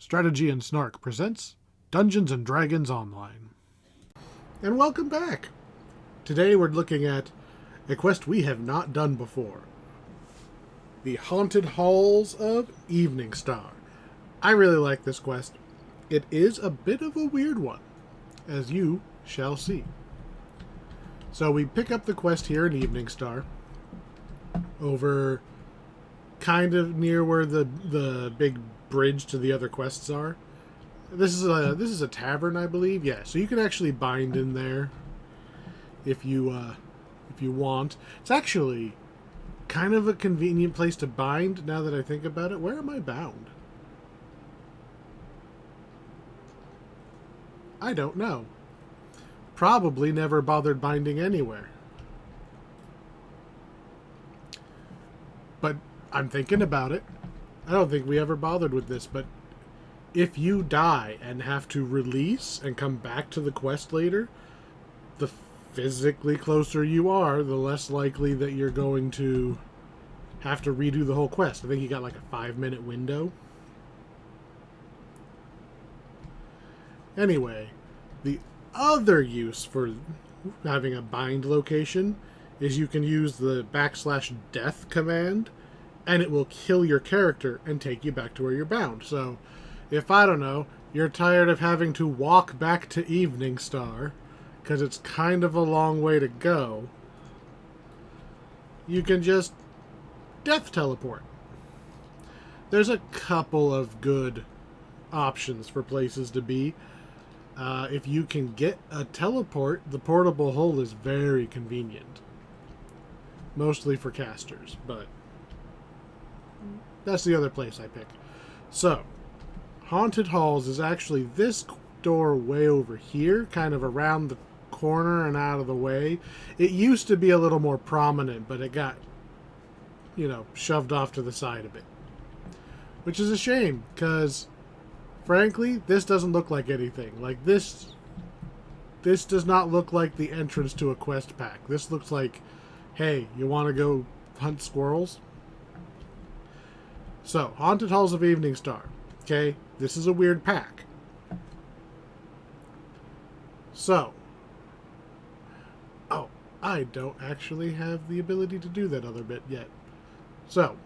Strategy and Snark presents Dungeons and Dragons Online. And welcome back! Today we're looking at a quest we have not done before. The Haunted Halls of Eveningstar. I really like this quest. It is a bit of a weird one, as you shall see. So we pick up the quest here in Eveningstar, over kind of near where the big bridge to the other quests are. This is a tavern, I believe. Yeah, so you can actually bind in there if you want. It's actually kind of a convenient place to bind now that I think about it. Where am I bound? I don't know. Probably never bothered binding anywhere. But I'm thinking about it. I don't think we ever bothered with this, but if you die and have to release and come back to the quest later, the physically closer you are, the less likely that you're going to have to redo the whole quest. I think you got like a 5-minute window. Anyway, the other use for having a bind location is you can use the \death command, and it will kill your character and take you back to where you're bound. So, if, I don't know, you're tired of having to walk back to Eveningstar, because it's kind of a long way to go, you can just death teleport. There's a couple of good options for places to be. If you can get a teleport, the portable hole is very convenient. Mostly for casters, but that's the other place I pick. So, Haunted Halls is actually this door way over here, kind of around the corner and out of the way. It used to be a little more prominent, but it got, shoved off to the side a bit. Which is a shame, because, frankly, this doesn't look like anything. Like, this does not look like the entrance to a quest pack. This looks like, hey, you want to go hunt squirrels? So, Haunted Halls of Eveningstar. Okay, this is a weird pack. So, I don't actually have the ability to do that other bit yet. So,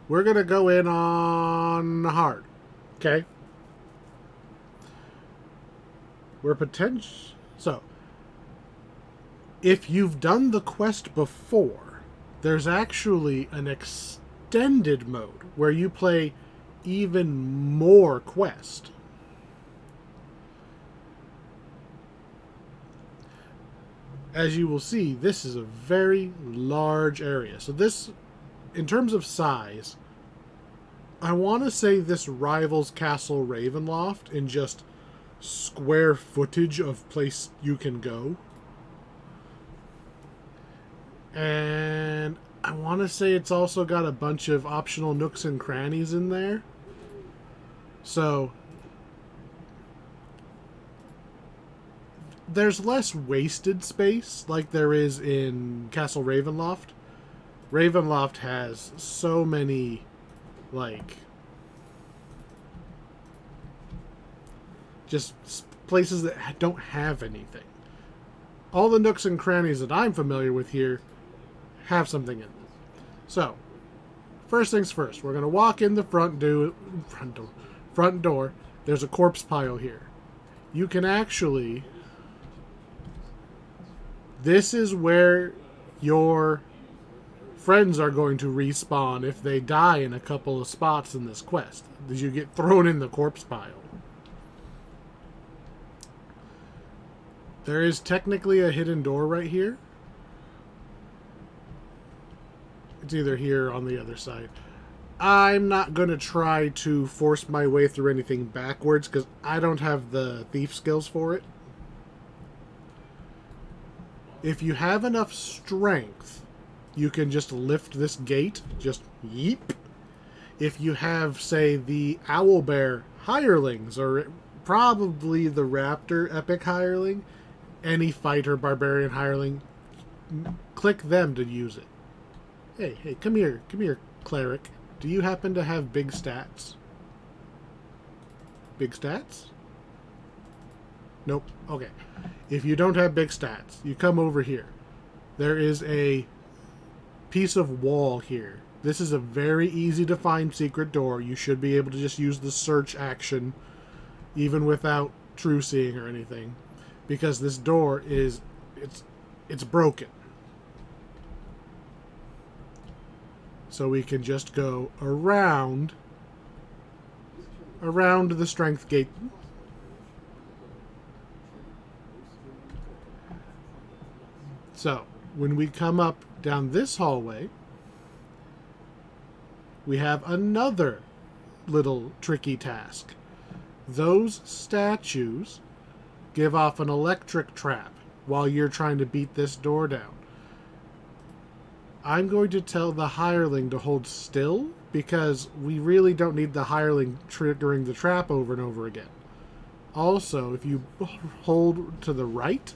we're going to go in on hard. Okay? So, if you've done the quest before, there's actually an extended mode where you play even more quest. As you will see, this is a very large area. So this, in terms of size, I want to say this rivals Castle Ravenloft in just square footage of place you can go. And I want to say it's also got a bunch of optional nooks and crannies in there. So, there's less wasted space like there is in Castle Ravenloft. Ravenloft has so many, just places that don't have anything. All the nooks and crannies that I'm familiar with here have something in them. So, first things first, we're going to walk in the front door. There's a corpse pile here. You can actually... This is where your friends are going to respawn if they die in a couple of spots in this quest. As you get thrown in the corpse pile. There is technically a hidden door right here. It's either here or on the other side. I'm not going to try to force my way through anything backwards because I don't have the thief skills for it. If you have enough strength, you can just lift this gate. Just yeep. If you have, say, the Owlbear hirelings, or probably the Raptor epic hireling, any fighter barbarian hireling, click them to use it. Hey, come here, cleric. Do you happen to have big stats? Big stats? Nope. Okay. If you don't have big stats, you come over here. There is a piece of wall here. This is a very easy to find secret door. You should be able to just use the search action even without true seeing or anything, because this door is it's broken. So we can just go around the strength gate. So when we come up down this hallway, we have another little tricky task. Those statues give off an electric trap while you're trying to beat this door down. I'm going to tell the hireling to hold still, because we really don't need the hireling triggering the trap over and over again. Also, if you hold to the right,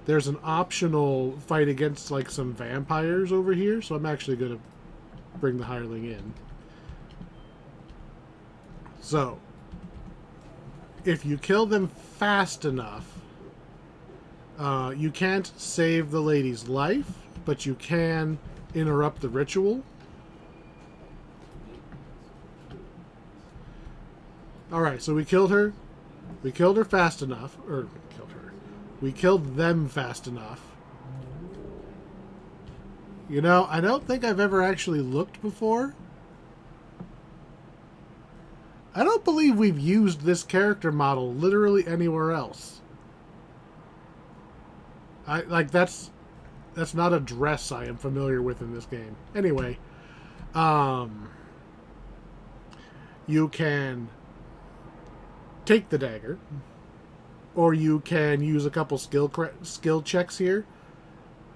there's an optional fight against like some vampires over here, so I'm actually going to bring the hireling in. So, if you kill them fast enough, you can't save the lady's life, but you can interrupt the ritual. Alright, so we killed her. We killed her fast enough. Or, killed her. We killed them fast enough. You know, I don't think I've ever actually looked before. I don't believe we've used this character model literally anywhere else. That's not a dress I am familiar with in this game. Anyway, you can take the dagger, or you can use a couple skill checks here.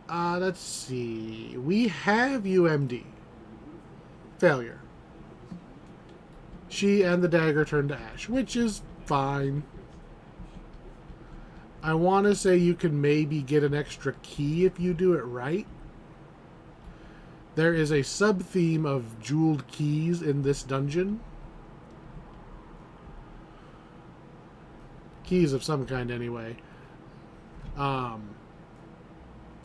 Let's see. We have UMD. Failure. She and the dagger turn to ash, which is fine. I want to say you can maybe get an extra key if you do it right. There is a sub-theme of jeweled keys in this dungeon. Keys of some kind, anyway.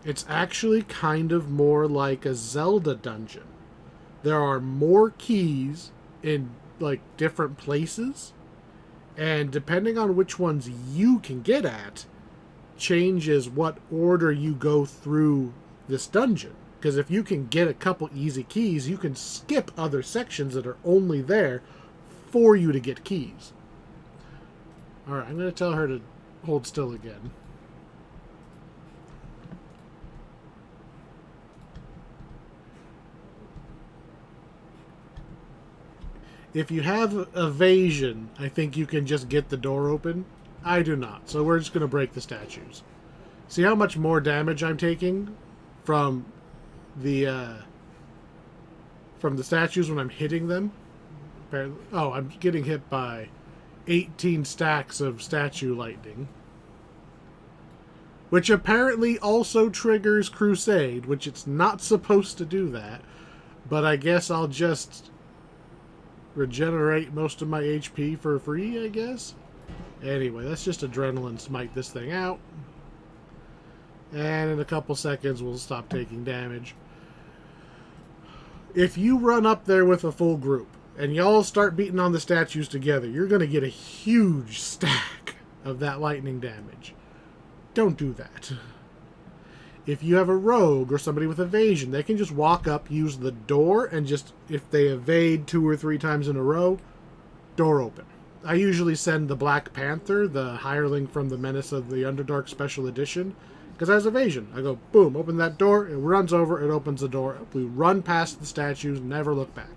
It's actually kind of more like a Zelda dungeon. There are more keys in like different places, and depending on which ones you can get at changes what order you go through this dungeon. Because if you can get a couple easy keys, you can skip other sections that are only there for you to get keys. Alright, I'm going to tell her to hold still again. If you have evasion, I think you can just get the door open. I do not, so we're just going to break the statues. See how much more damage I'm taking from the statues when I'm hitting them? Oh, I'm getting hit by 18 stacks of statue lightning. Which apparently also triggers Crusade, which it's not supposed to do that. But I guess I'll just regenerate most of my HP for free, I guess. Anyway, let's just adrenaline smite this thing out. And in a couple seconds, we'll stop taking damage. If you run up there with a full group, and y'all start beating on the statues together, you're going to get a huge stack of that lightning damage. Don't do that. If you have a rogue or somebody with evasion, they can just walk up, use the door, and just, if they evade 2 or 3 times in a row, door open. I usually send the Black Panther, the hireling from the Menace of the Underdark Special Edition, because it has evasion. I go, boom, open that door, it runs over, it opens the door. We run past the statues, never look back.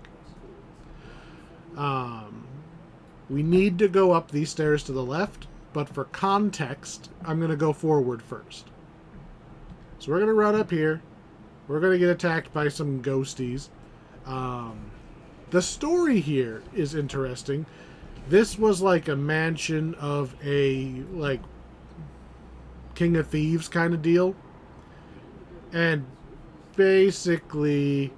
We need to go up these stairs to the left, but for context, I'm going to go forward first. So we're going to run up here. We're going to get attacked by some ghosties. The story here is interesting. This was like a mansion of a, like, King of Thieves kind of deal. And basically,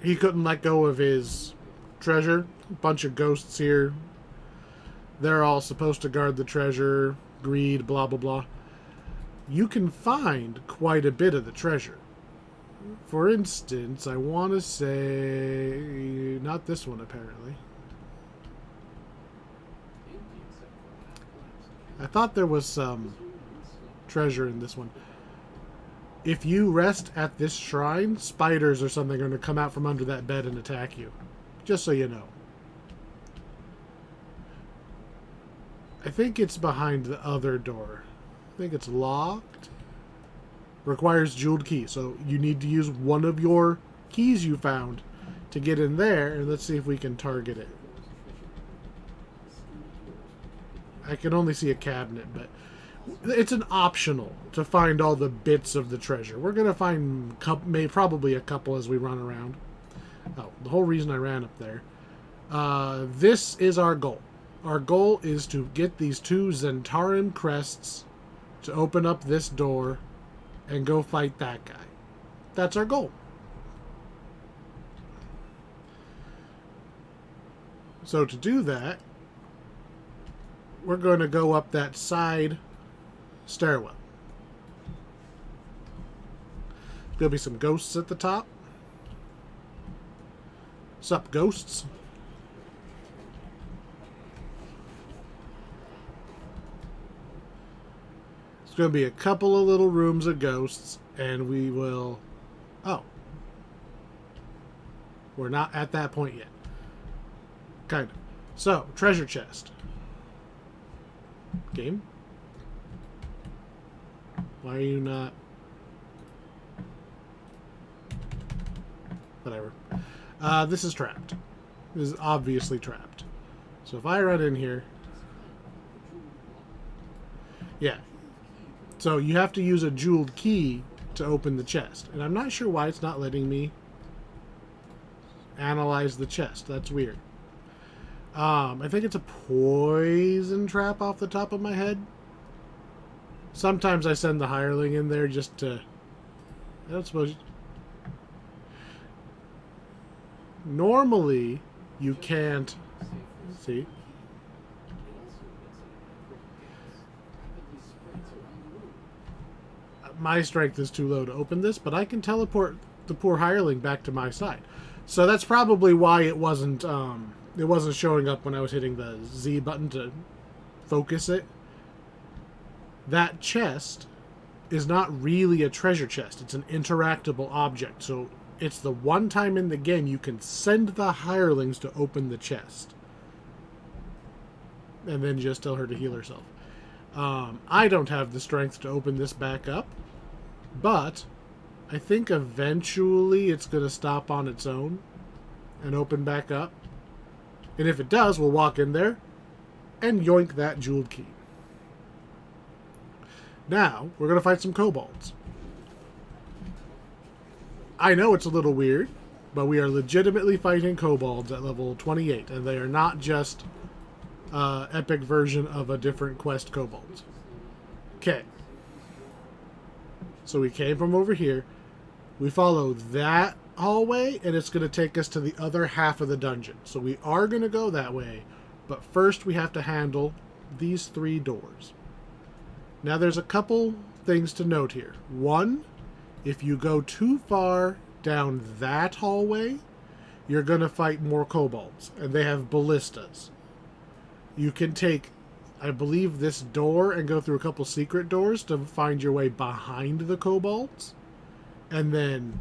he couldn't let go of his treasure. A bunch of ghosts here They're all supposed to guard the treasure, greed, blah, blah, blah. You can find quite a bit of the treasure. For instance, I want to say... Not this one, apparently. I thought there was some treasure in this one. If you rest at this shrine, spiders or something are going to come out from under that bed and attack you. Just so you know. I think it's behind the other door. I think it's locked. Requires jeweled key. So you need to use one of your keys you found to get in there. And let's see if we can target it. I can only see a cabinet, but it's an optional to find all the bits of the treasure. We're going to find probably a couple as we run around. Oh, the whole reason I ran up there. This is our goal. Our goal is to get these 2 Zentaran crests to open up this door and go fight that guy. That's our goal. So to do that, we're going to go up that side stairwell. There'll be some ghosts at the top. Sup, ghosts? There's going to be a couple of little rooms of ghosts, and we will... Oh. We're not at that point yet. Kind of. So, treasure chest. Game? Why are you not... Whatever. This is trapped. This is obviously trapped. So if I run in here... Yeah. So you have to use a jeweled key to open the chest. And I'm not sure why it's not letting me analyze the chest. That's weird. I think it's a poison trap off the top of my head. Sometimes I send the hireling in there just to... I don't suppose... Normally, you can't... See? My strength is too low to open this, but I can teleport the poor hireling back to my side. So that's probably why it wasn't showing up when I was hitting the Z button to focus it. That chest is not really a treasure chest. It's an interactable object. So it's the one time in the game you can send the hirelings to open the chest. And then just tell her to heal herself. I don't have the strength to open this back up. But I think eventually it's going to stop on its own and open back up. And if it does, we'll walk in there and yoink that jeweled key. Now, we're going to fight some kobolds. I know it's a little weird, but we are legitimately fighting kobolds at level 28, and they are not just epic version of a different quest kobolds. Okay. So we came from over here. We follow that hallway, and it's going to take us to the other half of the dungeon. So we are going to go that way, but first we have to handle these 3 doors. Now there's a couple things to note here. One, if you go too far down that hallway, you're going to fight more kobolds, and they have ballistas. You can take, I believe, this door and go through a couple secret doors to find your way behind the kobolds. And then,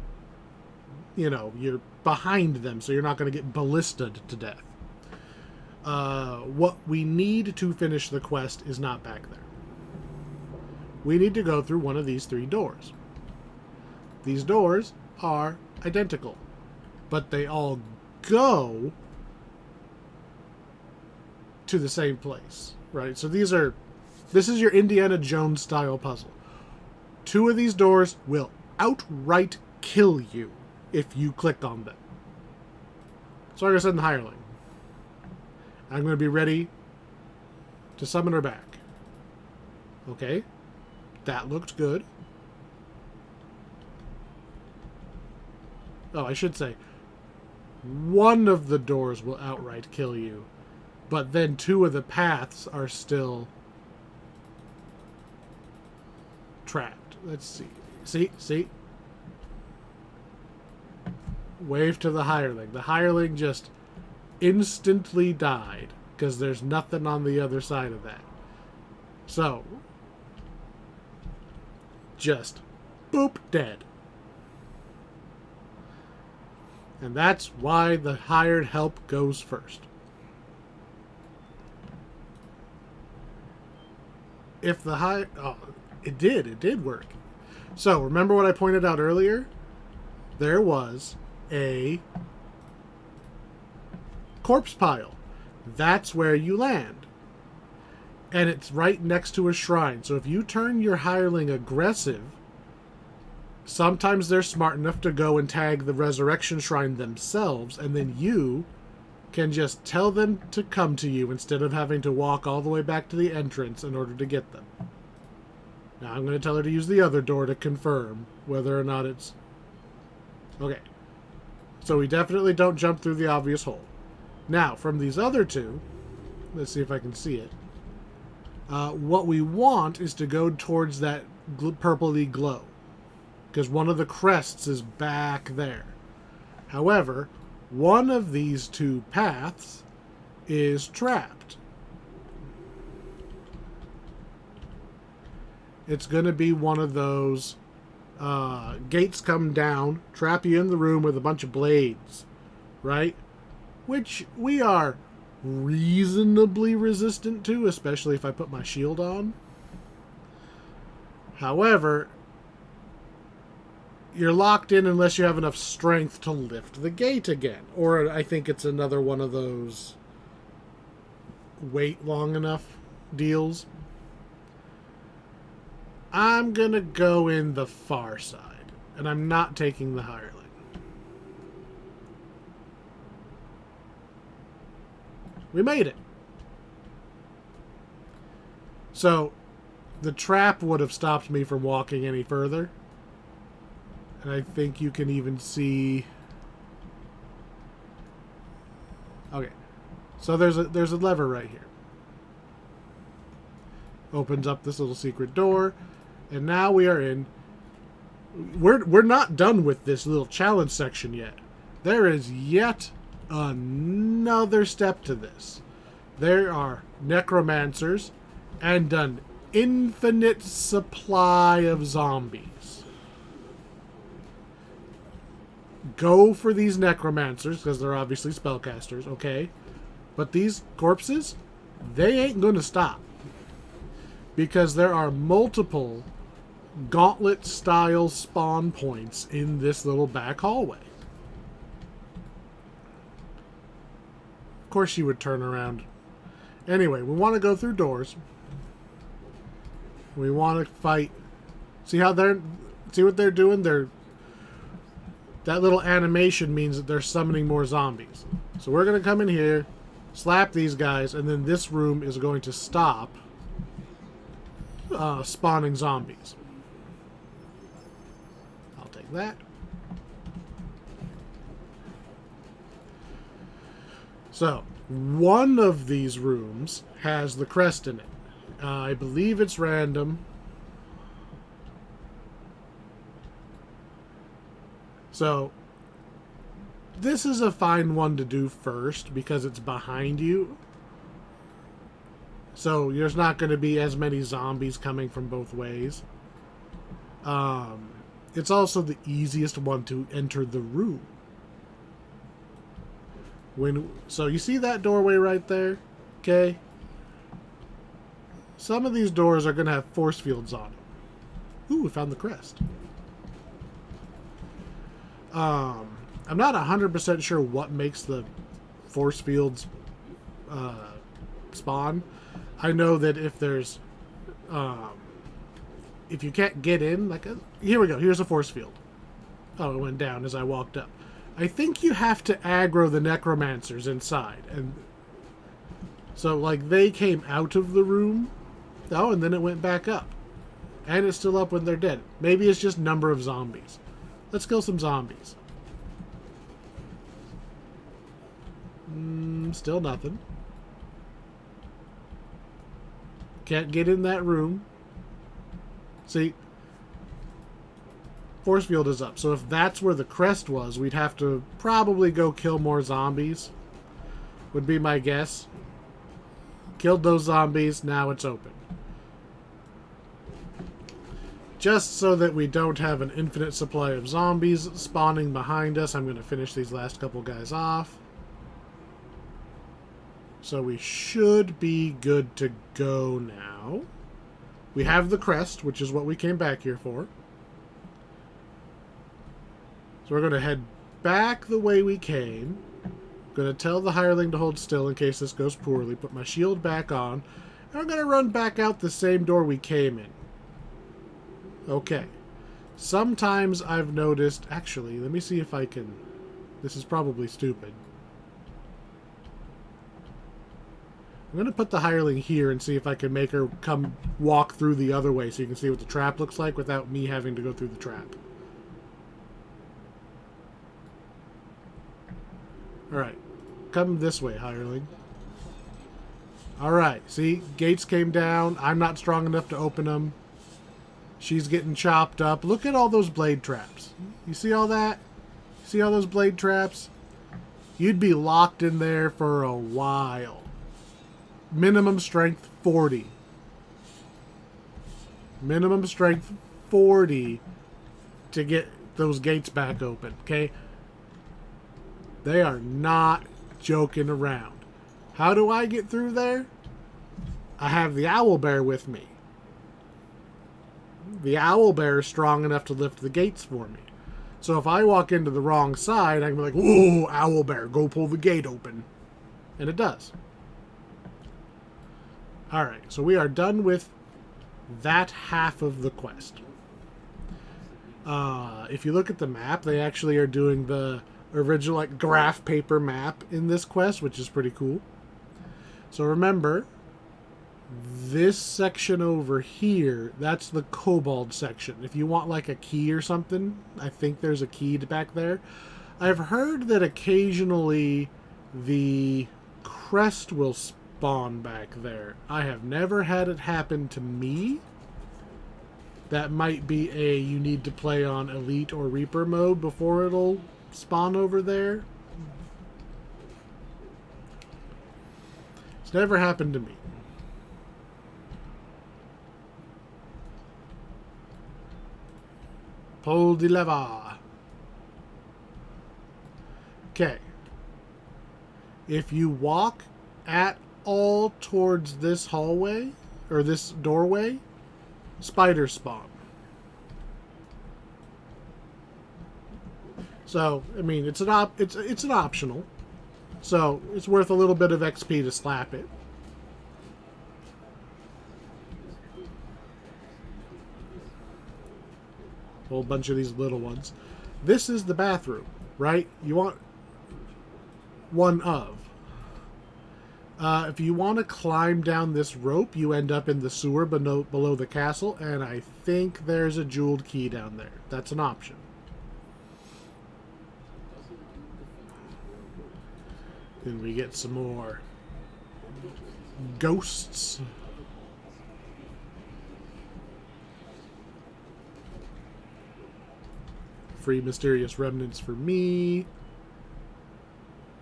you know, you're behind them, so you're not going to get ballistaed to death. What we need to finish the quest is not back there. We need to go through one of these 3 doors. These doors are identical, but they all go to the same place, right? So this is your Indiana Jones style puzzle. 2 of these doors will outright kill you if you click on them. So I'm going to send the hireling. I'm going to be ready to summon her back. Okay. That looked good. Oh, I should say, one of the doors will outright kill you But then 2 of the paths are still trapped. Let's see. See? Wave to the hireling. The hireling just instantly died because there's nothing on the other side of that. So, just boop, dead. And that's why the hired help goes first. If the it did work. So, remember what I pointed out earlier? There was a corpse pile. That's where you land. And it's right next to a shrine. So if you turn your hireling aggressive, sometimes they're smart enough to go and tag the resurrection shrine themselves, and then you can just tell them to come to you instead of having to walk all the way back to the entrance in order to get them. Now I'm going to tell her to use the other door to confirm whether or not it's... Okay. So we definitely don't jump through the obvious hole. Now, from these other 2, let's see if I can see it. What we want is to go towards that purpley glow, because one of the crests is back there. However, one of these 2 paths is trapped. It's going to be one of those gates come down, trap you in the room with a bunch of blades, right? Which we are reasonably resistant to, especially if I put my shield on. However, you're locked in unless you have enough strength to lift the gate again. Or I think it's another one of those wait long enough deals. I'm gonna go in the far side, and I'm not taking the hireling. We made it. So, the trap would have stopped me from walking any further. And I think you can even see... Okay. So there's a lever right here. Opens up this little secret door. And now we are in... We're not done with this little challenge section yet. There is yet another step to this. There are necromancers and an infinite supply of zombies. Go for these necromancers, because they're obviously spellcasters, okay? But these corpses, they ain't going to stop. Because there are multiple gauntlet-style spawn points in this little back hallway. Of course she would turn around. Anyway, we want to go through doors. We want to fight. See how they're... See what they're doing? They're... That little animation means that they're summoning more zombies. So we're going to come in here, slap these guys, and then this room is going to stop spawning zombies. I'll take that. So, one of these rooms has the crest in it. I believe it's random. So, this is a fine one to do first because it's behind you. So, there's not going to be as many zombies coming from both ways. It's also the easiest one to enter the room. So, you see that doorway right there? Okay? Some of these doors are going to have force fields on them. Ooh, we found the crest. I'm not 100% sure what makes the force fields spawn. I know that if there's... if you can't get in, like... Here we go. Here's a force field. Oh, it went down as I walked up. I think you have to aggro the necromancers inside. And so, like, they came out of the room. Oh, and then it went back up. And it's still up when they're dead. Maybe it's just number of zombies. Let's kill some zombies. Still nothing. Can't get in that room. See? Force field is up. So if that's where the crest was, we'd have to probably go kill more zombies. Would be my guess. Killed those zombies. Now it's open. Just so that we don't have an infinite supply of zombies spawning behind us, I'm going to finish these last couple guys off. So we should be good to go now. We have the crest, which is what we came back here for. So we're going to head back the way we came. I'm going to tell the hireling to hold still in case this goes poorly. Put my shield back on. And I'm going to run back out the same door we came in. Okay. Sometimes I've noticed... Actually, let me see if I can... This is probably stupid. I'm going to put the hireling here and see if I can make her come walk through the other way so you can see what the trap looks like without me having to go through the trap. Alright. Come this way, hireling. Alright. See? Gates came down. I'm not strong enough to open them. She's getting chopped up. Look at all those blade traps. You see all that? See all those blade traps? You'd be locked in there for a while. Minimum strength 40. Minimum strength 40 to get those gates back open, okay? They are not joking around. How do I get through there? I have the owlbear with me. The owlbear is strong enough to lift the gates for me. So if I walk into the wrong side, I can be like, whoa, owlbear, go pull the gate open. And it does. Alright, so we are done with that half of the quest. If you look at the map, they actually are doing the original like graph paper map in this quest, which is pretty cool. So remember, this section over here, that's the kobold section. If you want like a key or something, I think there's a key back there. I've heard that occasionally the crest will spawn back there. I have never had it happen to me. That might be you need to play on Elite or Reaper mode before it'll spawn over there. It's never happened to me. Pull the lever. Okay. If you walk at all towards this hallway, or this doorway, spiders spawn. So, I mean, it's an optional. So, it's worth a little bit of XP to slap it. A whole bunch of these little ones. This is the bathroom, right? You want one of. If you want to climb down this rope, you end up in the sewer below the castle, and I think there's a jeweled key down there. That's an option. Then we get some more ghosts. Free mysterious remnants for me.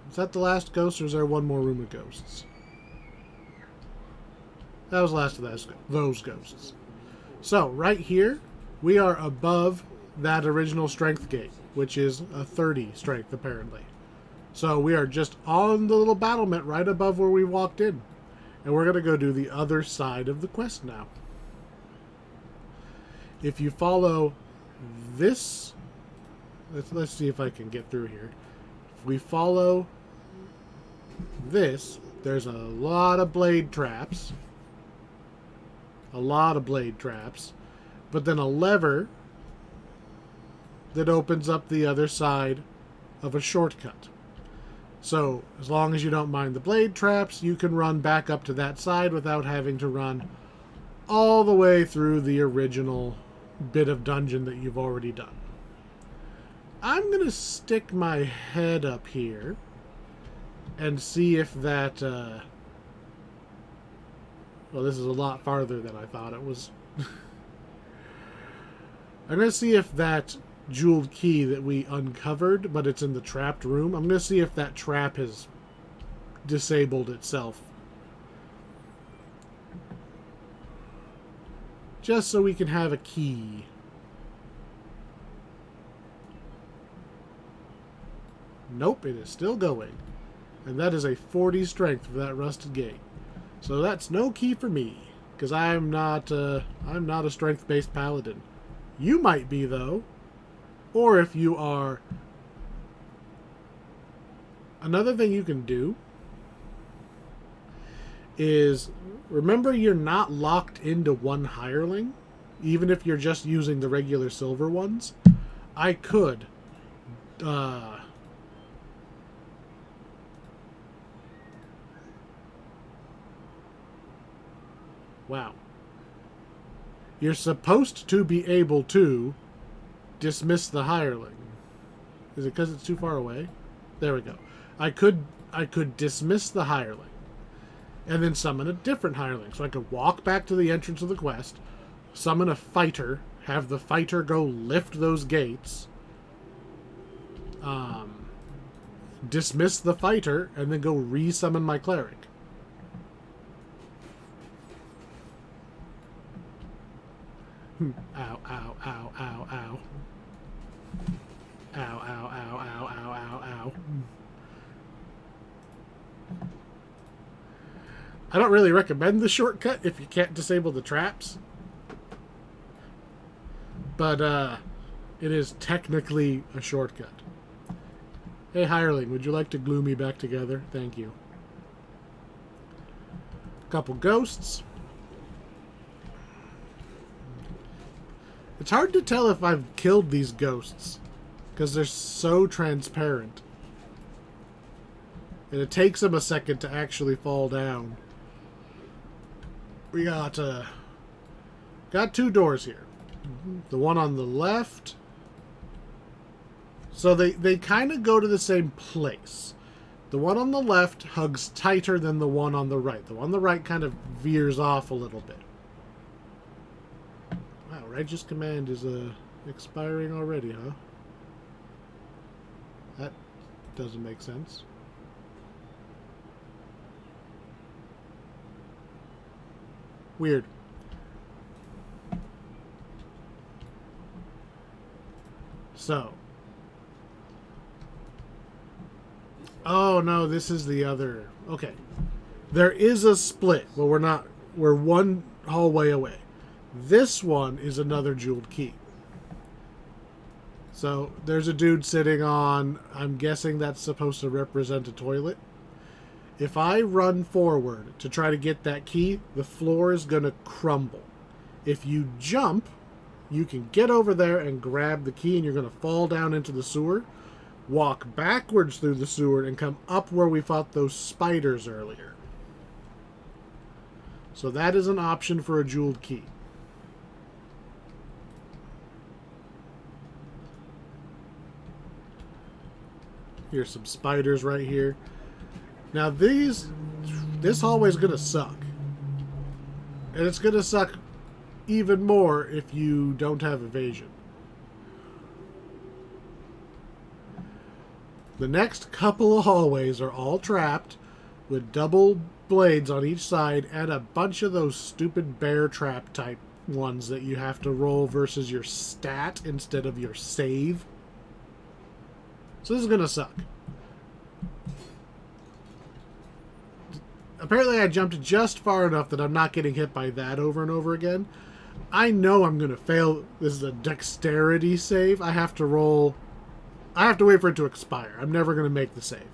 Is that the last ghost, or is there one more room of ghosts? That was the last of those ghosts. So, right here, we are above that original strength gate, which is a 30 strength, apparently. So, we are just on the little battlement right above where we walked in. And we're going to go do the other side of the quest now. If you follow this... Let's see if I can get through here. If we follow this, there's a lot of blade traps. A lot of blade traps. But then a lever that opens up the other side of a shortcut. So, as long as you don't mind the blade traps, you can run back up to that side without having to run all the way through the original bit of dungeon that you've already done. I'm going to stick my head up here and see if that Well, this is a lot farther than I thought it was. I'm going to see if that jeweled key that we uncovered, but it's in the trapped room, I'm going to see if that trap has disabled itself. Just so we can have a key. Nope, it is still going. And that is a 40 strength for that rusted gate. So that's no key for me, because I'm not a strength-based paladin. You might be, though. Or if you are... Another thing you can do is, remember you're not locked into one hireling, even if you're just using the regular silver ones. I could wow. You're supposed to be able to dismiss the hireling. Is it because it's too far away? There we go. I could dismiss the hireling and then summon a different hireling. So I could walk back to the entrance of the quest, summon a fighter, have the fighter go lift those gates, dismiss the fighter, and then go re-summon my cleric. Ow, ow, ow, ow, ow. Ow, ow, ow, ow, ow, ow, ow. I don't really recommend the shortcut if you can't disable the traps. But, it is technically a shortcut. Hey, hireling, would you like to glue me back together? Thank you. Couple ghosts. It's hard to tell if I've killed these ghosts, because they're so transparent. And it takes them a second to actually fall down. We got two doors here. The one on the left. So they kind of go to the same place. The one on the left hugs tighter than the one on the right. The one on the right kind of veers off a little bit. Wow, Righteous Command is expiring already, huh? That doesn't make sense. Weird. So. Oh, no, this is the other. Okay. There is a split, but we're one hallway away. This one is another jeweled key. So, there's a dude sitting on, I'm guessing that's supposed to represent a toilet. If I run forward to try to get that key, the floor is going to crumble. If you jump, you can get over there and grab the key, and you're going to fall down into the sewer, walk backwards through the sewer, and come up where we fought those spiders earlier. So that is an option for a jeweled key. Here's some spiders right here. Now this hallway is going to suck. And it's going to suck even more if you don't have evasion. The next couple of hallways are all trapped with double blades on each side and a bunch of those stupid bear trap type ones that you have to roll versus your stat instead of your save. So this is going to suck. Apparently I jumped just far enough that I'm not getting hit by that over and over again. I know I'm going to fail. This is a dexterity save. I have to roll. I have to wait for it to expire. I'm never going to make the save.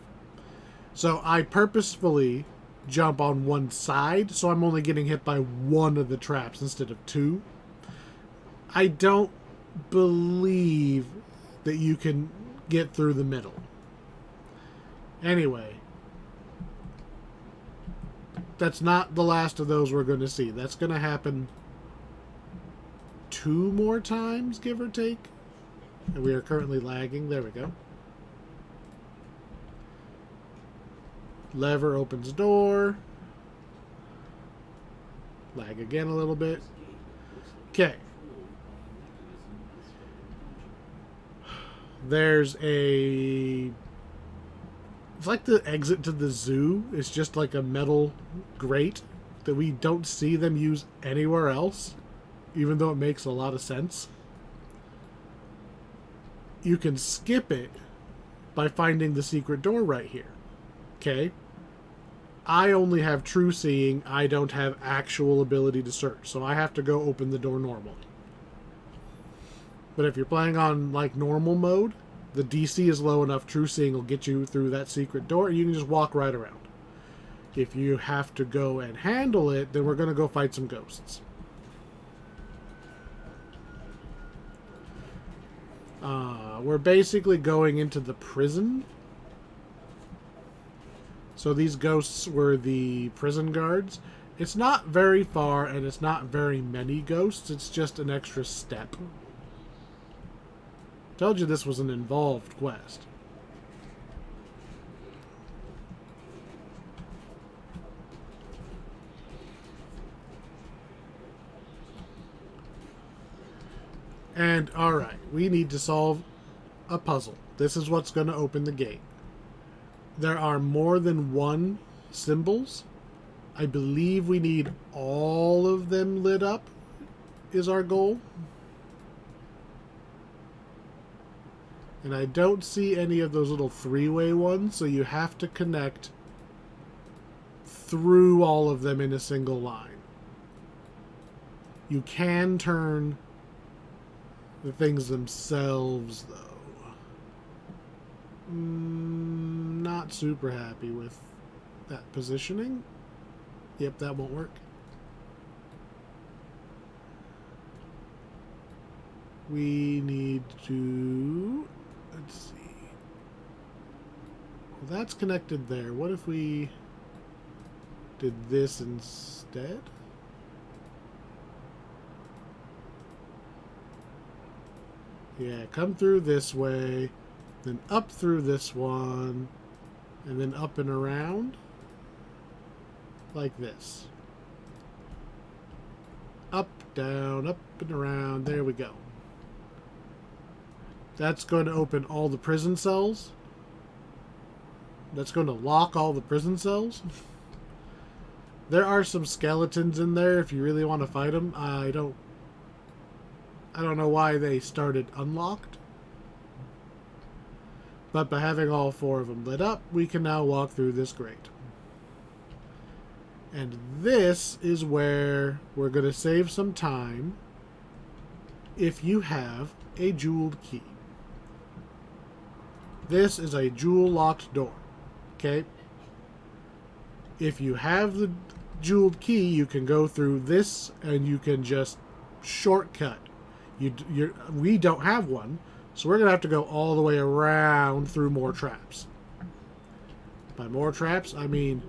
So I purposefully jump on one side, so I'm only getting hit by one of the traps instead of two. I don't believe that you can get through the middle. Anyway. That's not the last of those we're going to see. That's going to happen 2 more times, give or take. And we are currently lagging. There we go. Lever opens door. Lag again a little bit. Okay. There's a... It's like the exit to the zoo. It's just like a metal grate that we don't see them use anywhere else, even though it makes a lot of sense. You can skip it by finding the secret door right here. Okay? I only have true seeing. I don't have actual ability to search, so I have to go open the door normally. But if you're playing on like normal mode, the DC is low enough, true seeing will get you through that secret door, and you can just walk right around. If you have to go and handle it, then we're going to go fight some ghosts. We're basically going into the prison. So these ghosts were the prison guards. It's not very far, and it's not very many ghosts. It's just an extra step. Told you this was an involved quest. And, alright, we need to solve a puzzle. This is what's going to open the gate. There are more than one symbols. I believe we need all of them lit up, is our goal. And I don't see any of those little three-way ones, so you have to connect through all of them in a single line. You can turn the things themselves, though. Not super happy with that positioning. Yep, that won't work. We need to... Let's see. Well, that's connected there. What if we did this instead? Yeah, come through this way, then up through this one, and then up and around, like this. Up, down, up and around, there we go. That's going to open all the prison cells. That's going to lock all the prison cells. There are some skeletons in there if you really want to fight them. I don't know why they started unlocked. But by having all four of them lit up, we can now walk through this grate. And this is where we're going to save some time if you have a jeweled key. This is a jewel-locked door. Okay? If you have the jeweled key, you can go through this and you can just shortcut. We don't have one, so we're going to have to go all the way around through more traps. By more traps, I mean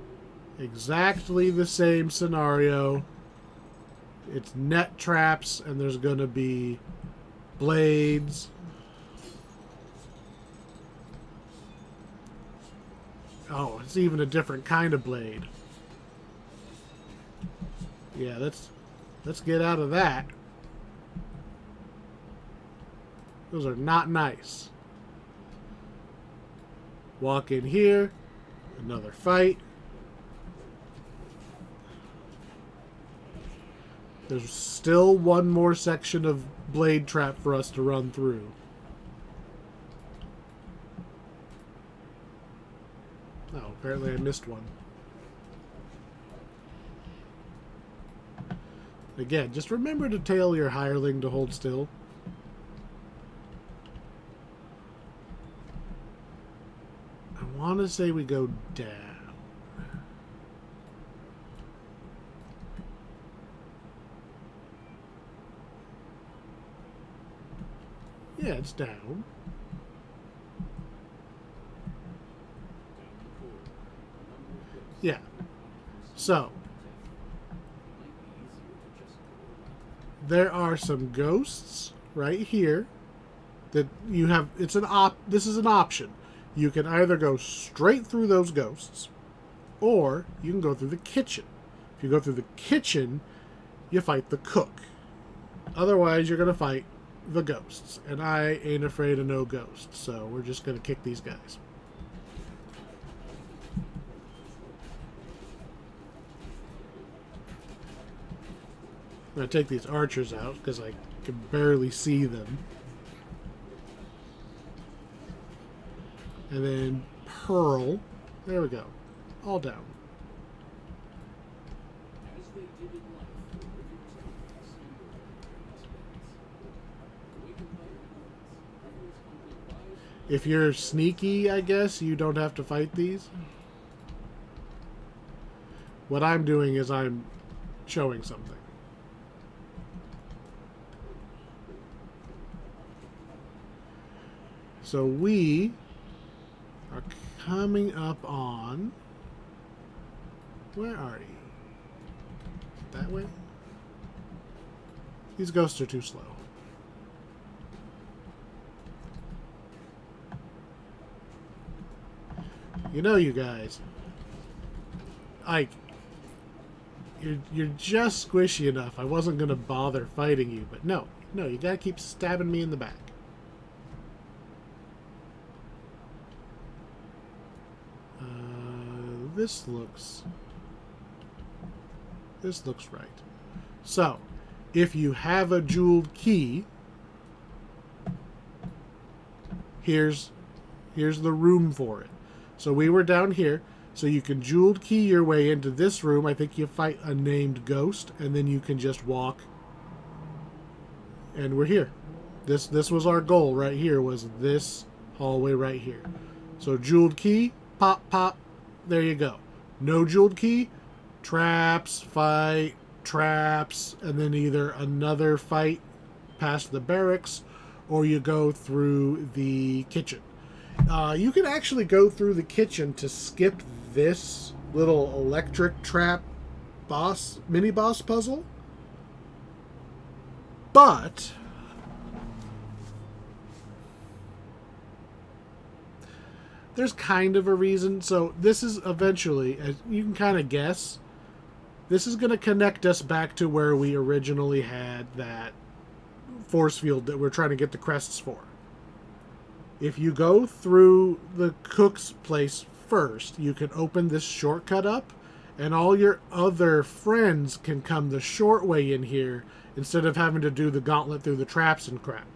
exactly the same scenario. It's net traps, and there's going to be blades. Oh, it's even a different kind of blade. Yeah, let's get out of that. Those are not nice. Walk in here. Another fight. There's still one more section of blade trap for us to run through. Oh, apparently I missed one. Again, just remember to tell your hireling to hold still. I want to say we go down. Yeah, it's down. Yeah. So, there are some ghosts right here that you have. This is an option. You can either go straight through those ghosts, or you can go through the kitchen. If you go through the kitchen, you fight the cook. Otherwise, you're going to fight the ghosts. And I ain't afraid of no ghosts, so we're just going to kick these guys. I'm going to take these archers out because I can barely see them. And then Pearl. There we go. All down. If you're sneaky, I guess, you don't have to fight these. What I'm doing is I'm showing something. So we are coming up on... Where are you? That way? These ghosts are too slow. You know, you guys, you're just squishy enough. I wasn't gonna bother fighting you, but no, you gotta keep stabbing me in the back. This looks right. So, if you have a jeweled key, here's the room for it. So we were down here. So you can jeweled key your way into this room. I think you fight a named ghost, and then you can just walk. And we're here. This was our goal right here, was this hallway right here. So jeweled key, pop, pop, there you go. No jeweled key, traps, fight, traps, and then either another fight past the barracks, or you go through the kitchen. You can actually go through the kitchen to skip this little electric trap mini boss puzzle. But there's kind of a reason. So this is eventually, as you can kind of guess, this is going to connect us back to where we originally had that force field that we're trying to get the crests for. If you go through the cook's place first, you can open this shortcut up, and all your other friends can come the short way in here instead of having to do the gauntlet through the traps and crap.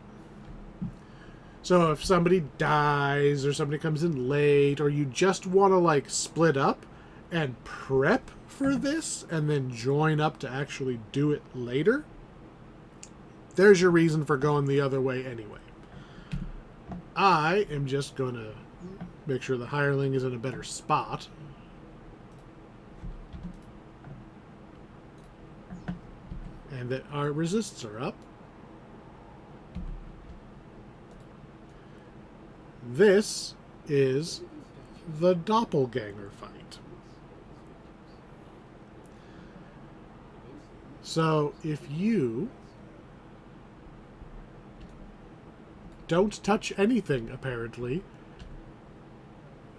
So if somebody dies or somebody comes in late, or you just want to like split up and prep for this and then join up to actually do it later, there's your reason for going the other way anyway. I am just going to make sure the hireling is in a better spot. And that our resists are up. This is the doppelganger fight. So if you don't touch anything, apparently,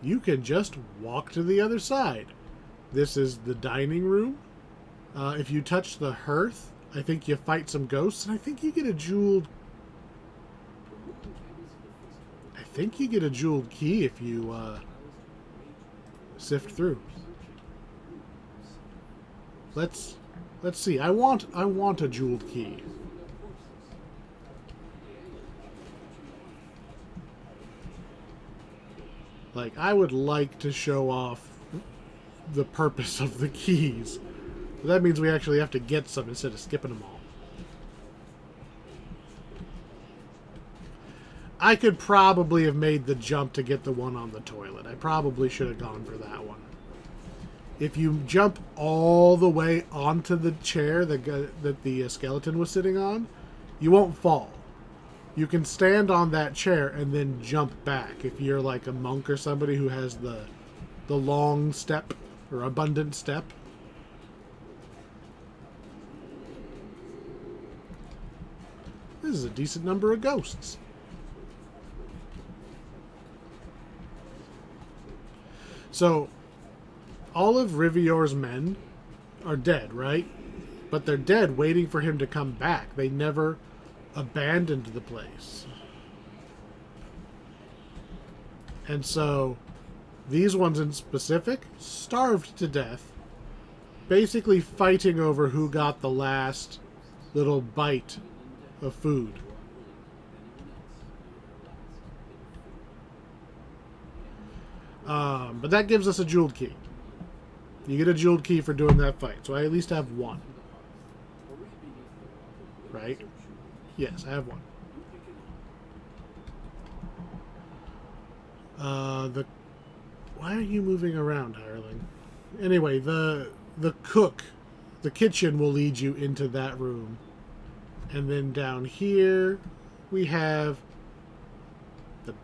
you can just walk to the other side. This is the dining room. If you touch the hearth, I think you fight some ghosts, and I think you get a jeweled... key if you sift through. Let's see. I want a jeweled key. Like, I would like to show off the purpose of the keys. But that means we actually have to get some instead of skipping them all. I could probably have made the jump to get the one on the toilet. I probably should have gone for that one. If you jump all the way onto the chair that the skeleton was sitting on, you won't fall. You can stand on that chair and then jump back if you're like a monk or somebody who has the long step or abundant step. This is a decent number of ghosts. So, all of Rivior's men are dead, right? but they're dead waiting for him to come back. They never abandoned the place. And so these ones in specific starved to death, basically fighting over who got the last little bite of food. But that gives us a jeweled key. You get a jeweled key for doing that fight. So I at least have one. Right? Yes, I have one. Why are you moving around, hireling? Anyway, the cook, the kitchen will lead you into that room. And then down here, we have the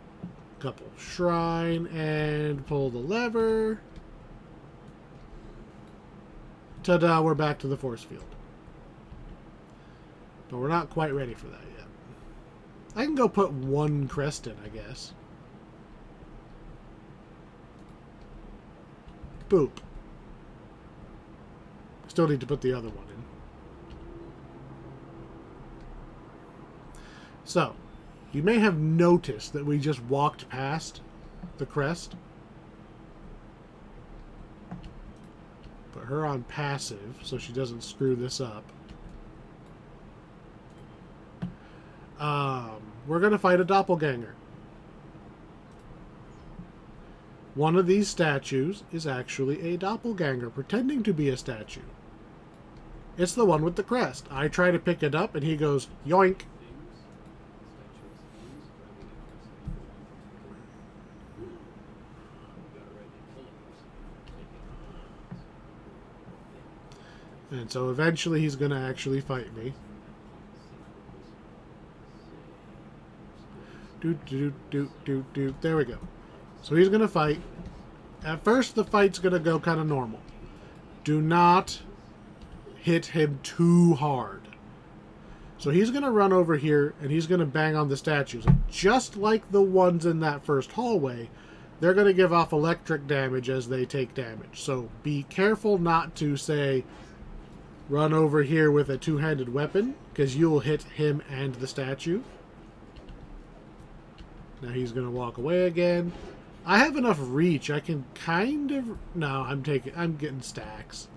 couple shrine and pull the lever. Ta-da, we're back to the force field. But we're not quite ready for that yet. I can go put one crest in, I guess. Boop. Still need to put the other one in. So, you may have noticed that we just walked past the crest. Put her on passive so she doesn't screw this up. We're going to fight a doppelganger. One of these statues is actually a doppelganger pretending to be a statue. It's the one with the crest. I try to pick it up and he goes, yoink. And so eventually he's going to actually fight me. There we go. So he's going to fight. At first the fight's going to go kind of normal. Do not hit him too hard. So he's going to run over here and he's going to bang on the statues. And just like the ones in that first hallway, they're going to give off electric damage as they take damage. So be careful not to say, run over here with a two-handed weapon, because you'll hit him and the statue. Now he's going to walk away again. I have enough reach. I can kind of... No, I'm getting stacks.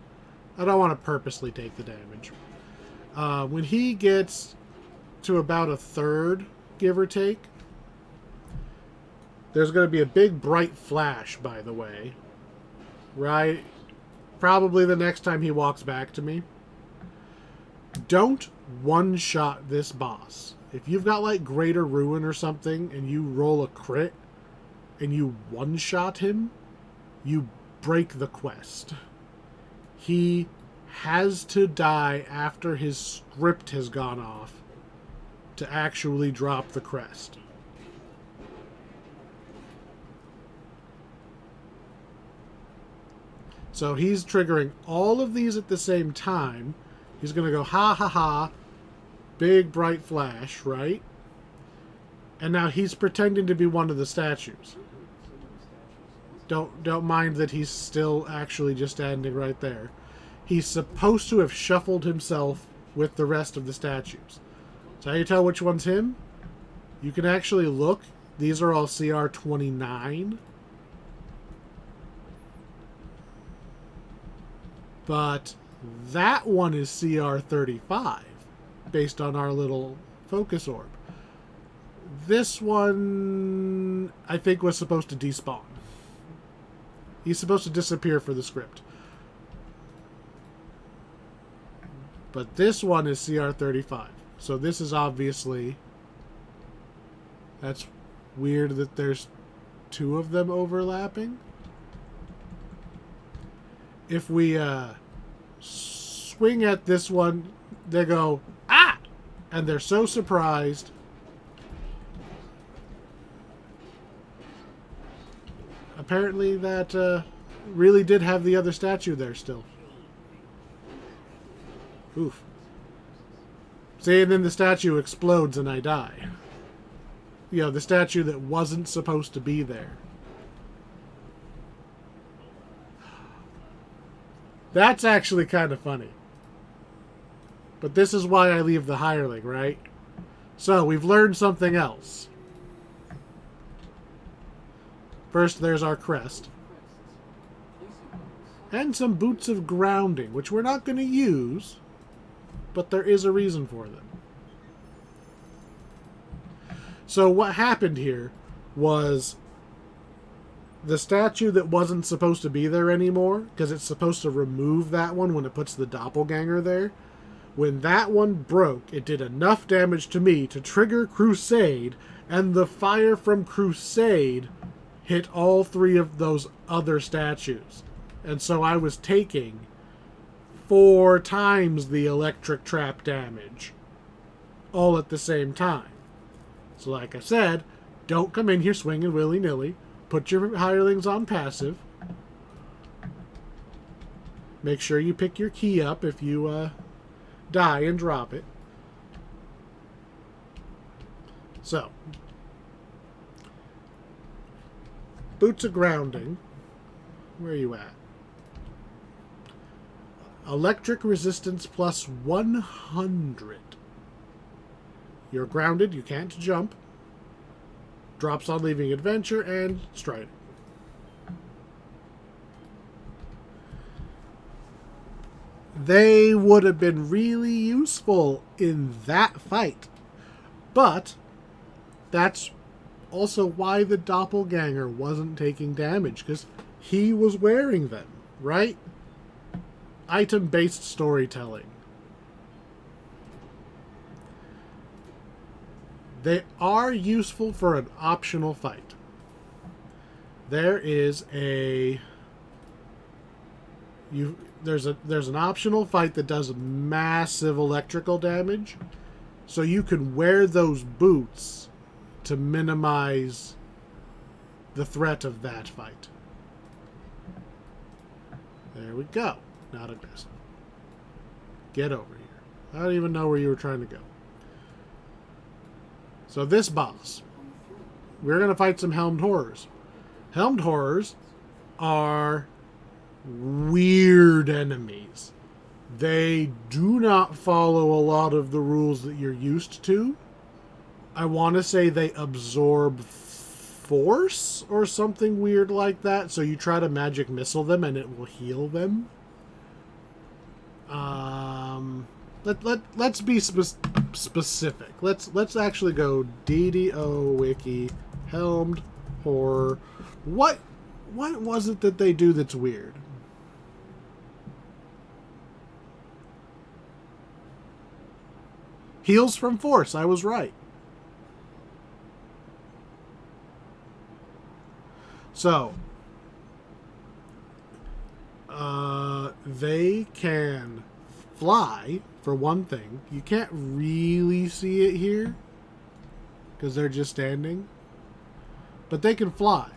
I don't want to purposely take the damage. When he gets to about a third, give or take, there's going to be a big bright flash, by the way. Right? Probably the next time he walks back to me. Don't one-shot this boss. If you've got like Greater Ruin or something and you roll a crit and you one-shot him, you break the quest. He has to die after his script has gone off to actually drop the crest. So he's triggering all of these at the same time. He's going to go, ha ha ha, big bright flash, right? And now he's pretending to be one of the statues. Don't mind that he's still actually just standing right there. He's supposed to have shuffled himself with the rest of the statues. So how you tell which one's him? You can actually look. These are all CR 29. But that one is CR 35, based on our little focus orb. This one, I think, was supposed to despawn. He's supposed to disappear for the script. But this one is CR 35. So this is obviously... That's weird that there's two of them overlapping. If we swing at this one, they go, ah! And they're so surprised. Apparently that really did have the other statue there still. Oof. See, and then the statue explodes and I die. You know, the statue that wasn't supposed to be there. That's actually kind of funny. But this is why I leave the hireling, right? So, we've learned something else. First, there's our crest. And some boots of grounding, which we're not going to use, but there is a reason for them. So what happened here was the statue that wasn't supposed to be there anymore, because it's supposed to remove that one when it puts the doppelganger there. When that one broke, it did enough damage to me to trigger Crusade, and the fire from Crusade hit all three of those other statues. And so I was taking 4 times the electric trap damage all at the same time. So like I said, don't come in here swinging willy-nilly. Put your hirelings on passive. Make sure you pick your key up if you die and drop it. So, boots of grounding. Where are you at? Electric resistance plus 100. You're grounded, you can't jump. Drops on leaving adventure and striding. They would have been really useful in that fight. But that's also why the doppelganger wasn't taking damage, because he was wearing them, right? Item-based storytelling. They are useful for an optional fight. There is a... There's an optional fight that does massive electrical damage, so you can wear those boots to minimize the threat of that fight. There we go. Not aggressive. Get over here. I don't even know where you were trying to go. So this boss, we're going to fight some Helmed Horrors. Helmed Horrors are weird enemies. They do not follow a lot of the rules that you're used to. I want to say they absorb force or something weird like that. So you try to magic missile them and it will heal them. Let's be specific. Let's actually go DDO wiki Helmed Horror. What was it that they do that's weird? Heals from force. I was right. So, they can fly, for one thing. You can't really see it here because they're just standing. But they can fly.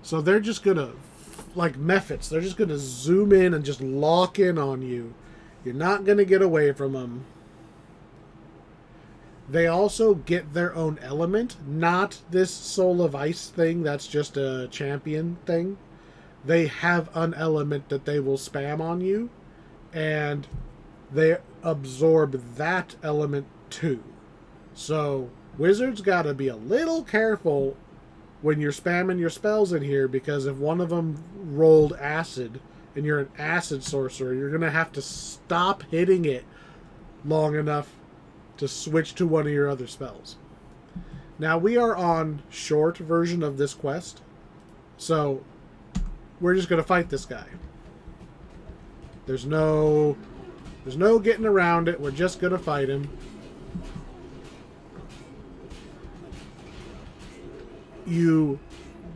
So they're just going to, like Mephits, they're just going to zoom in and just lock in on you. You're not going to get away from them. They also get their own element, not this Soul of Ice thing, that's just a champion thing. They have an element that they will spam on you, and they absorb that element too. So, wizards gotta be a little careful when you're spamming your spells in here, because if one of them rolled acid, and you're an acid sorcerer, you're gonna have to stop hitting it long enough to switch to one of your other spells. Now, we are on short version of this quest, so we're just going to fight this guy. There's no getting around it. We're just going to fight him. You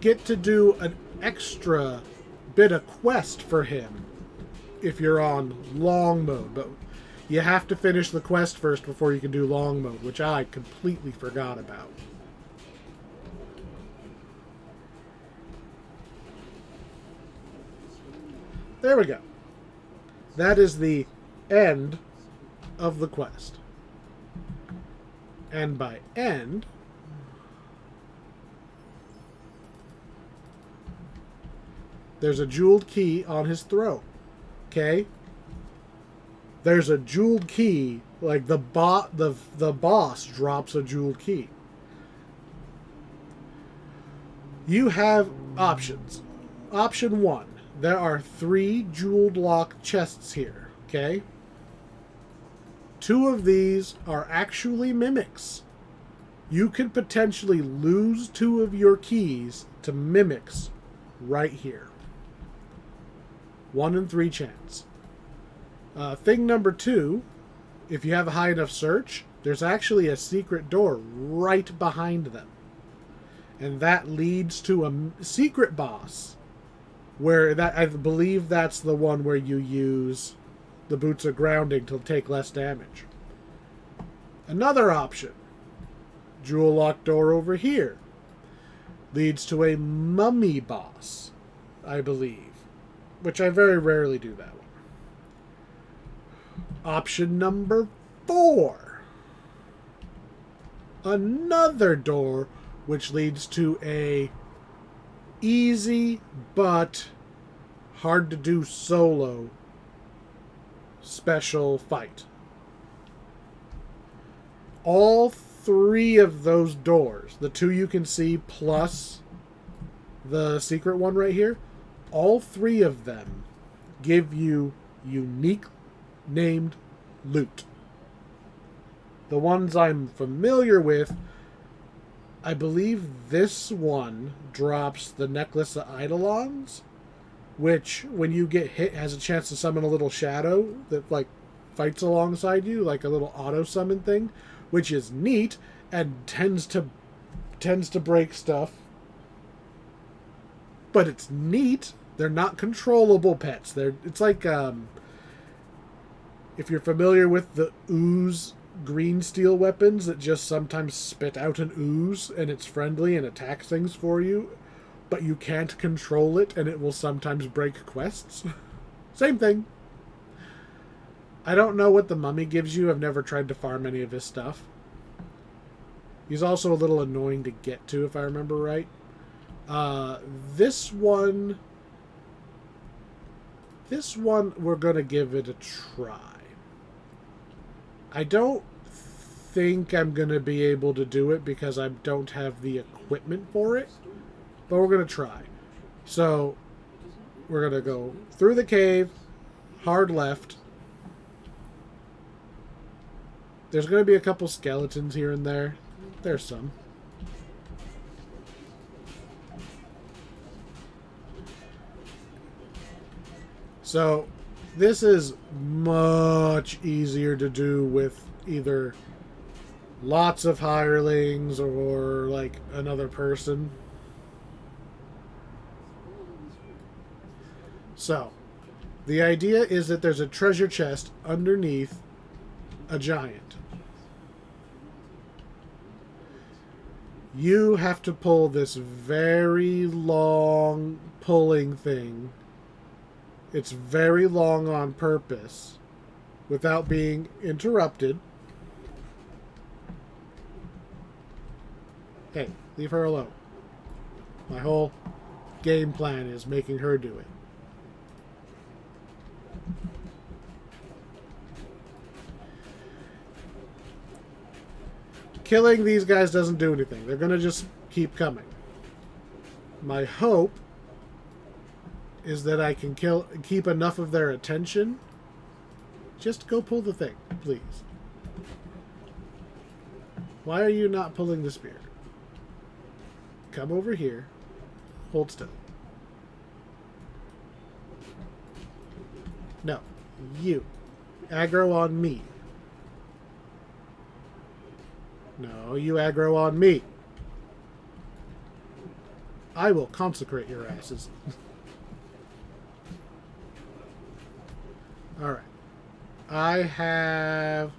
get to do an extra bit of quest for him if you're on long mode, but you have to finish the quest first before you can do long mode, which I completely forgot about. There we go. That is the end of the quest. And by end, there's a jeweled key on his throat. Okay? There's a jeweled key Like the boss drops a jeweled key. You have options. Option 1. There are 3 jeweled lock chests here, okay? 2 of these are actually mimics. You could potentially lose 2 of your keys to mimics right here. 1 in 3 chance. Thing number 2, if you have a high enough search, there's actually a secret door right behind them. And that leads to a secret boss, where that I believe that's the one where you use the boots of grounding to take less damage. Another option, jewel lock door over here, leads to a mummy boss, I believe, which I very rarely do that one. Option number 4, another door which leads to a easy but hard to do solo special fight. All 3 of those doors, the 2 you can see plus the secret one right here, all 3 of them give you unique named loot. The ones I'm familiar with, I believe this one drops the Necklace of Eidolons, which, when you get hit, has a chance to summon a little shadow that, like, fights alongside you, like a little auto-summon thing, which is neat and tends to break stuff. But it's neat. They're not controllable pets. It's like, if you're familiar with the ooze green steel weapons that just sometimes spit out an ooze and it's friendly and attacks things for you, but you can't control it and it will sometimes break quests. Same thing. I don't know what the mummy gives you. I've never tried to farm any of his stuff. He's also a little annoying to get to, if I remember right. This one we're going to give it a try. I don't think I'm going to be able to do it because I don't have the equipment for it, but we're going to try. So we're going to go through the cave, hard left. There's going to be a couple skeletons here and there. There's some. So this is much easier to do with either lots of hirelings or like another person. So the idea is that there's a treasure chest underneath a giant. You have to pull this very long pulling thing. It's very long on purpose without being interrupted. Hey, leave her alone. My whole game plan is making her do it. Killing these guys doesn't do anything. They're going to just keep coming. My hope is that I can keep enough of their attention. Just go pull the thing, please. Why are you not pulling the spear? Come over here. Hold still. No. You. Aggro on me. No, you aggro on me. I will consecrate your asses. Alright. I have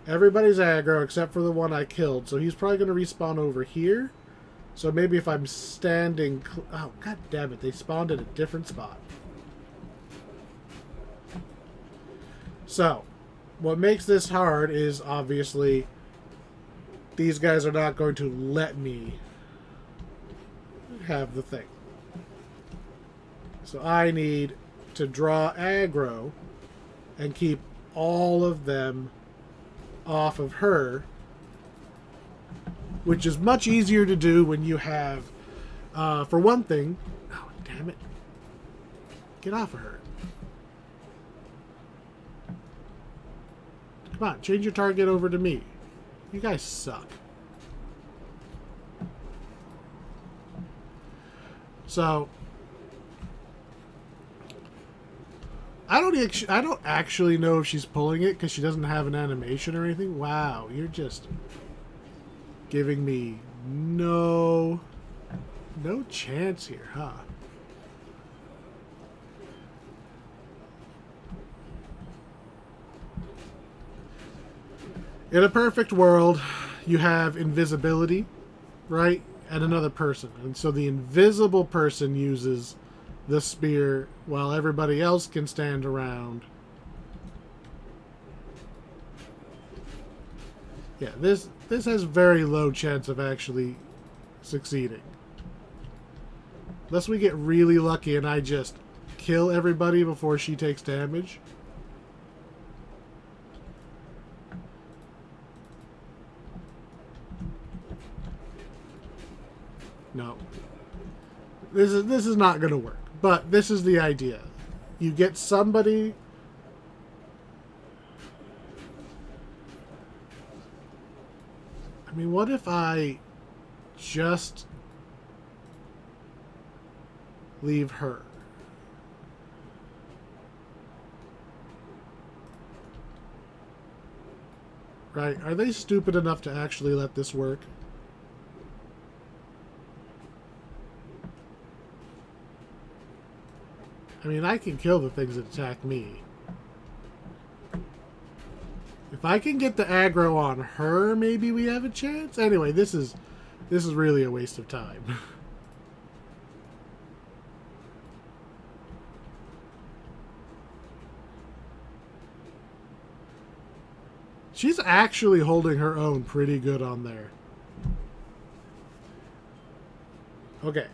everybody's aggro except for the one I killed, so he's probably going to respawn over here. So maybe if I'm standing... Oh, god damn it, they spawned at a different spot. So, what makes this hard is obviously these guys are not going to let me have the thing. So I need to draw aggro and keep all of them off of her, which is much easier to do when you have, for one thing, oh, damn it, get off of her. Come on, change your target over to me. You guys suck. So, I don't actually know if she's pulling it because she doesn't have an animation or anything. Wow, you're just giving me no chance here, huh? In a perfect world, you have invisibility, right? And another person. And so the invisible person uses the spear while everybody else can stand around. Yeah, this has very low chance of actually succeeding. Unless we get really lucky and I just kill everybody before she takes damage. No. This is not going to work. But this is the idea. You get somebody... I mean, what if I just leave her? Right? Are they stupid enough to actually let this work? I mean, I can kill the things that attack me. If I can get the aggro on her, maybe we have a chance. Anyway, this is really a waste of time. She's actually holding her own pretty good on there. Okay.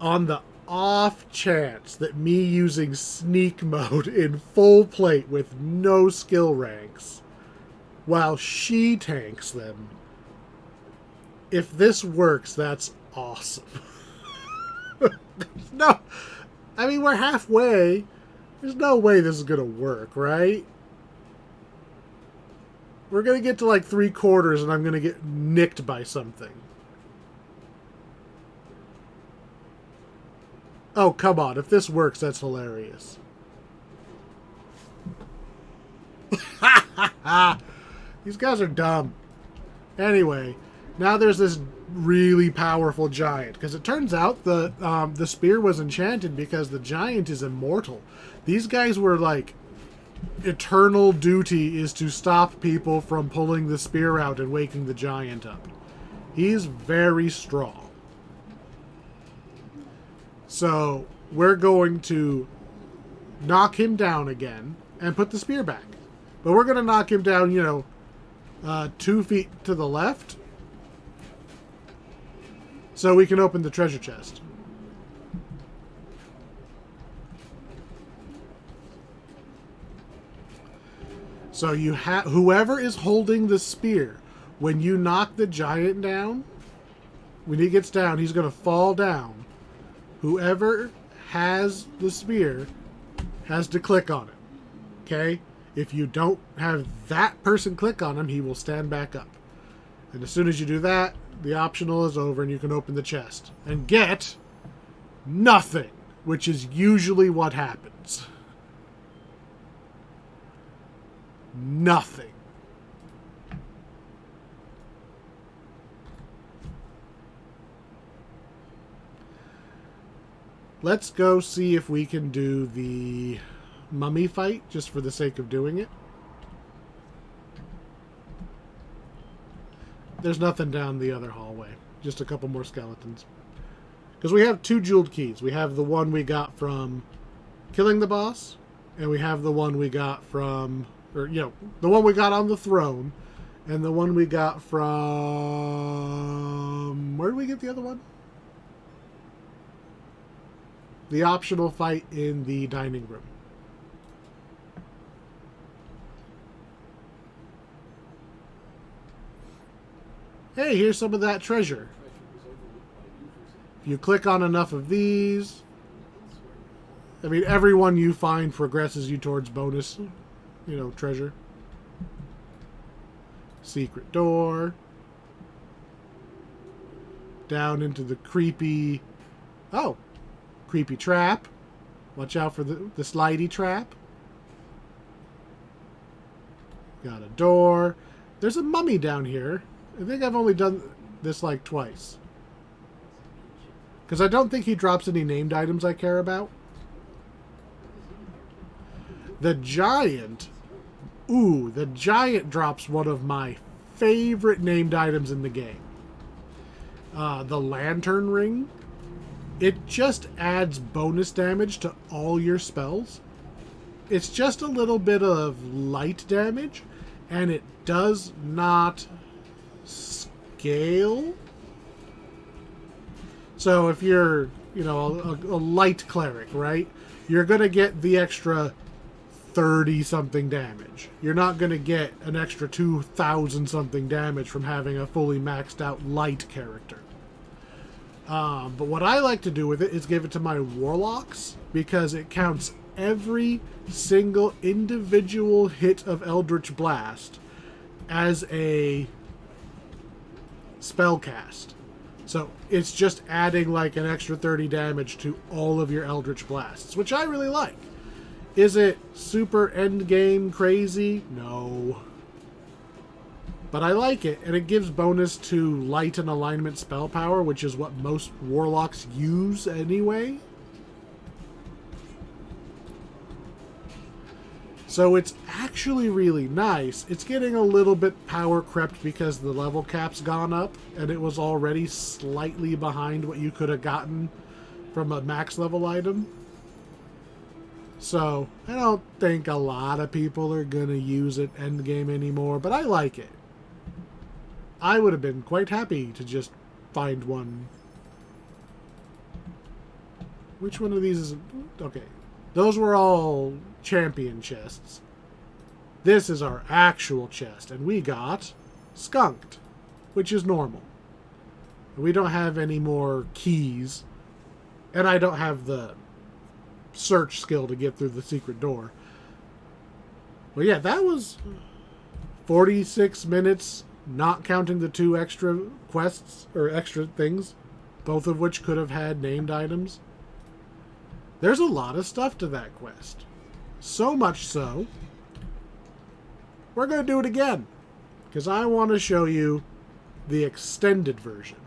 On the off chance that me using sneak mode in full plate with no skill ranks while she tanks them, if this works, that's awesome. No, I mean, we're halfway. There's no way this is gonna work, right? We're gonna get to like 3/4 and I'm gonna get nicked by something. Oh, come on. If this works, that's hilarious. These guys are dumb. Anyway, now there's this really powerful giant. Because it turns out the spear was enchanted because the giant is immortal. These guys were like, eternal duty is to stop people from pulling the spear out and waking the giant up. He's very strong. So, we're going to knock him down again and put the spear back. But we're going to knock him down, 2 feet to the left. So we can open the treasure chest. So you have whoever is holding the spear, when you knock the giant down, when he gets down, he's going to fall down. Whoever has the spear has to click on it. Okay? If you don't have that person click on him, he will stand back up. And as soon as you do that, the optional is over and you can open the chest and get nothing, which is usually what happens. Nothing. Let's go see if we can do the mummy fight, just for the sake of doing it. There's nothing down the other hallway. Just a couple more skeletons. Because we have 2 jeweled keys. We have the one we got from killing the boss, and we have the one we got from... Or, the one we got on the throne, and the one we got from... Where did we get the other one? The optional fight in the dining room. Hey, here's some of that treasure. If you click on enough of these, I mean, every one you find progresses you towards bonus, treasure. Secret door. Down into the creepy... Oh! Creepy trap. Watch out for the slidey trap. Got a door. There's a mummy down here. I think I've only done this like twice. Because I don't think he drops any named items I care about. The giant. Ooh, the giant drops one of my favorite named items in the game. The lantern ring. It just adds bonus damage to all your spells. It's just a little bit of light damage, and it does not scale. So if you're, a light cleric, right? You're going to get the extra 30-something damage. You're not going to get an extra 2,000-something damage from having a fully maxed out light character. But what I like to do with it is give it to my warlocks, because it counts every single individual hit of Eldritch Blast as a spell cast. So it's just adding like an extra 30 damage to all of your Eldritch Blasts, which I really like. Is it super endgame crazy? No. But I like it, and it gives bonus to light and alignment spell power, which is what most warlocks use anyway. So it's actually really nice. It's getting a little bit power crept because the level cap's gone up, and it was already slightly behind what you could have gotten from a max level item. So I don't think a lot of people are going to use it endgame anymore, but I like it. I would have been quite happy to just find one. Which one of these is... Okay. Those were all champion chests. This is our actual chest, and we got skunked, which is normal. We don't have any more keys, and I don't have the search skill to get through the secret door. Well, yeah, that was 46 minutes, not counting the 2 extra quests, or extra things, both of which could have had named items. There's a lot of stuff to that quest. So much so, we're going to do it again, because I want to show you the extended version.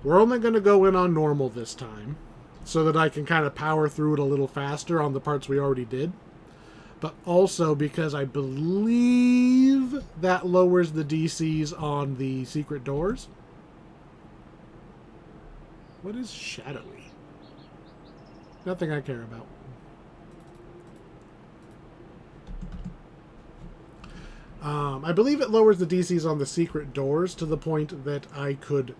We're only going to go in on normal this time, so that I can kind of power through it a little faster on the parts we already did. But also because I believe that lowers the DCs on the secret doors. What is shadowy? Nothing I care about. I believe it lowers the DCs on the secret doors to the point that I could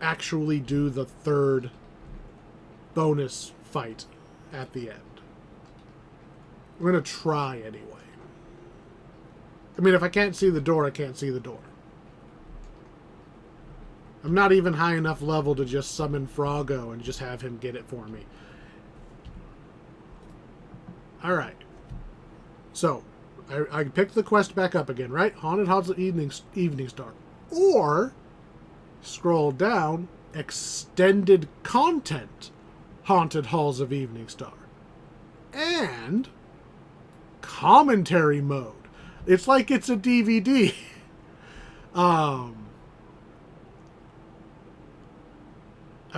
actually do the 3rd bonus fight at the end. I'm going to try anyway. I mean, if I can't see the door, I can't see the door. I'm not even high enough level to just summon Froggo and just have him get it for me. Alright. So, I picked the quest back up again, right? Haunted Halls of Eveningstar. Or, scroll down, extended content, Haunted Halls of Eveningstar. And commentary mode. It's like it's a DVD. I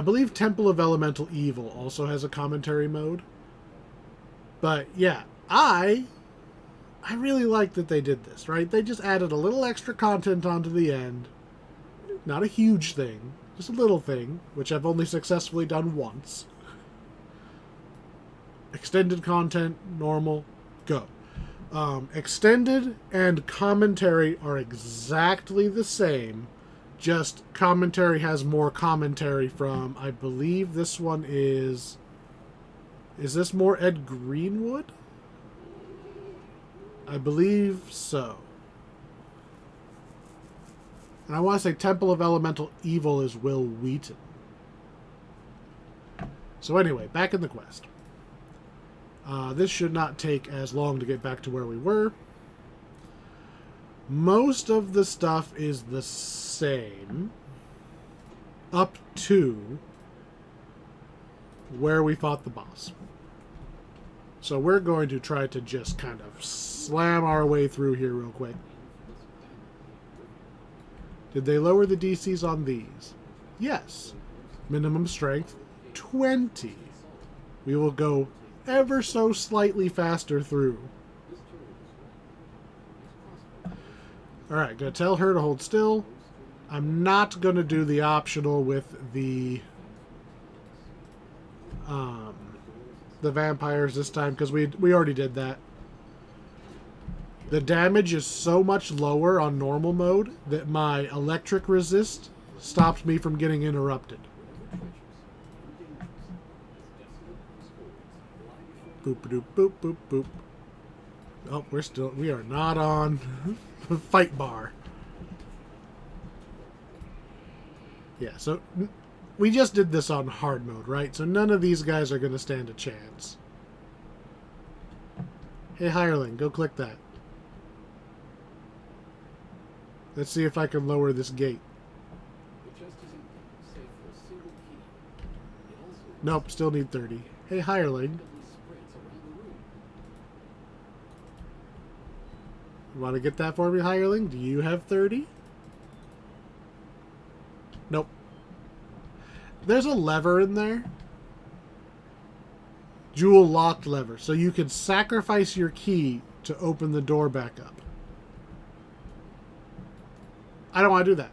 believe Temple of Elemental Evil also has a commentary mode. But yeah, I really like that they did this, right? They just added a little extra content onto the end. Not a huge thing, just a little thing, which I've only successfully done once. Extended content, normal, go. Extended and commentary are exactly the same, just commentary has more commentary from, I believe this one is this more Ed Greenwood? I believe so. And I want to say Temple of Elemental Evil is Will Wheaton. So anyway, back in the quest. This should not take as long to get back to where we were. Most of the stuff is the same. Up to where we fought the boss. So we're going to try to just kind of slam our way through here real quick. Did they lower the DCs on these? Yes. Minimum strength, 20. We will go ever so slightly faster through. Alright, gonna tell her to hold still. I'm not gonna do the optional with the vampires this time, because we already did that. The damage is so much lower on normal mode that my electric resist stopped me from getting interrupted. Boop doop boop boop boop. Oh, we are not on fight bar. Yeah, so we just did this on hard mode, right? So none of these guys are going to stand a chance. Hey, hireling, go click that. Let's see if I can lower this gate. Nope, still need 30. Hey, hireling. You want to get that for me, hireling? Do you have 30? Nope. There's a lever in there. Jewel locked lever. So you can sacrifice your key to open the door back up. I don't want to do that.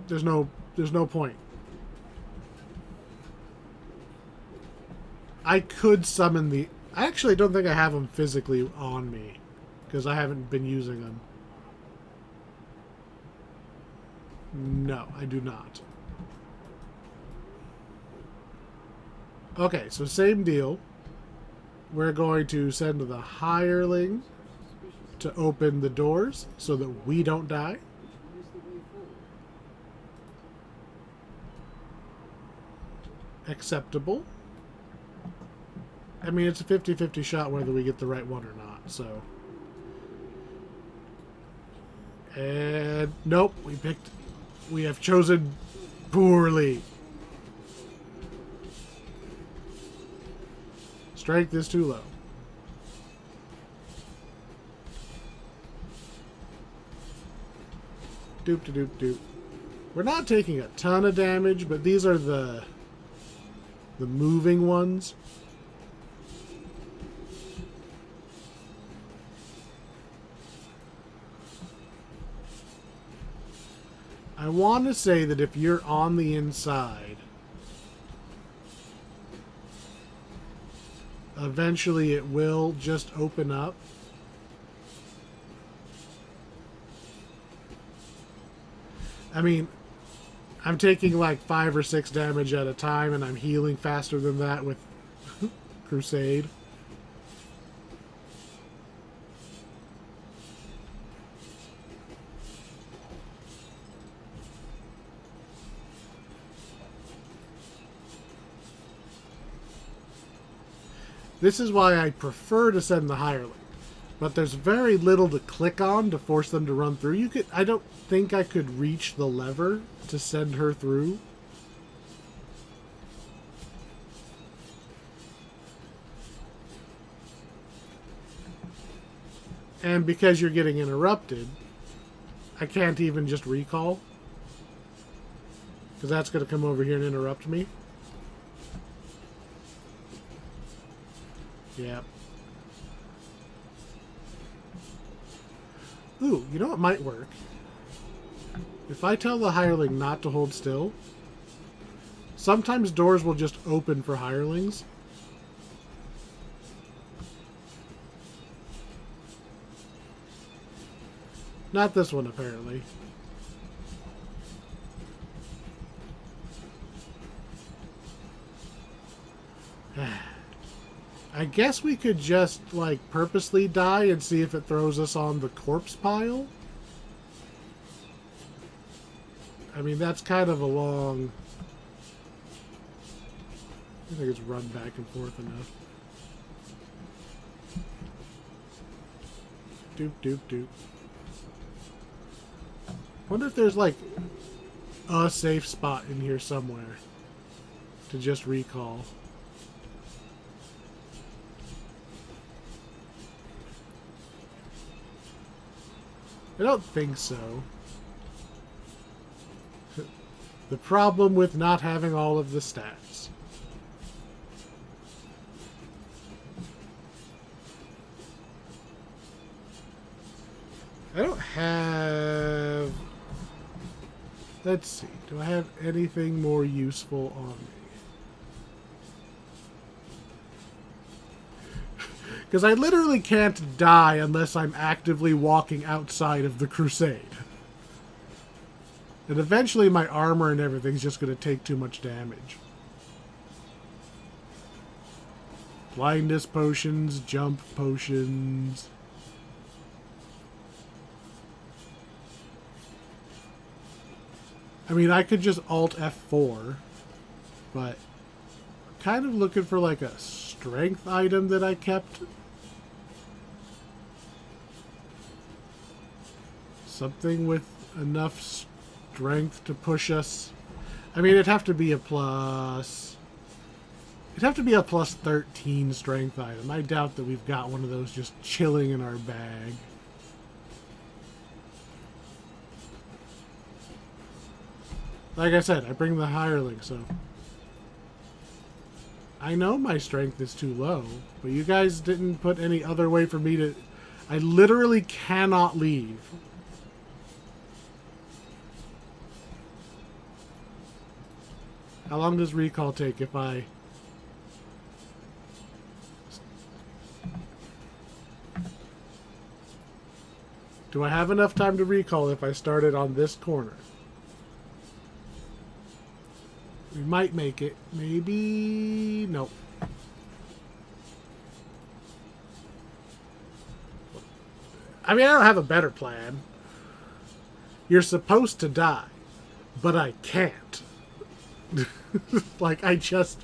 There's no point. I could summon the... I actually don't think I have them physically on me, because I haven't been using them. No, I do not. Okay, so same deal. We're going to send the hireling to open the doors so that we don't die. Acceptable. I mean, it's a 50-50 shot whether we get the right one or not, so... And... Nope, we have chosen poorly. Strength is too low. Doop to doop doop. We're not taking a ton of damage, but these are the moving ones. I want to say that if you're on the inside, eventually it will just open up. I mean, I'm taking like 5 or 6 damage at a time, and I'm healing faster than that with Crusade. This is why I prefer to send the hireling. But there's very little to click on to force them to run through. I don't think I could reach the lever to send her through. And because you're getting interrupted, I can't even just recall. Because that's going to come over here and interrupt me. Yep. Ooh, you know what might work? If I tell the hireling not to hold still, sometimes doors will just open for hirelings. Not this one, apparently. I guess we could just, like, purposely die and see if it throws us on the corpse pile. I mean, that's kind of a long... I think it's run back and forth enough. Doop, doop, doop. Wonder if there's, like, a safe spot in here somewhere to just recall. I don't think so. The problem with not having all of the stats. I don't have... Let's see. Do I have anything more useful on me? Because I literally can't die unless I'm actively walking outside of the crusade. And eventually my armor and everything's just going to take too much damage. Blindness potions, jump potions... I mean, I could just Alt F4, but I'm kind of looking for like a strength item that I kept. Something with enough strength to push us. I mean, it'd have to be a plus... It'd have to be a plus 13 strength item. I doubt that we've got one of those just chilling in our bag. Like I said, I bring the hireling, so... I know my strength is too low, but you guys didn't put any other way for me to... I literally cannot leave. How long does recall take if I... Do I have enough time to recall if I started on this corner? We might make it. Maybe... Nope. I mean, I don't have a better plan. You're supposed to die, but I can't. Like, I just...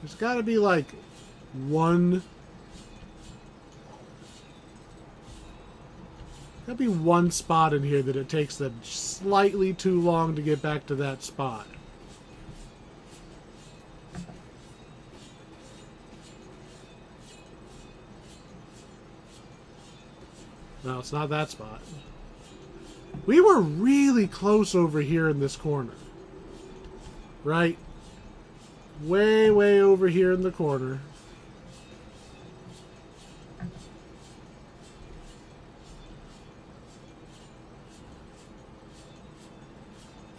There's gotta be, like, one... There'll be one spot in here that it takes them slightly too long to get back to that spot. No, it's not that spot. We were really close over here in this corner. Right? Way, way over here in the corner.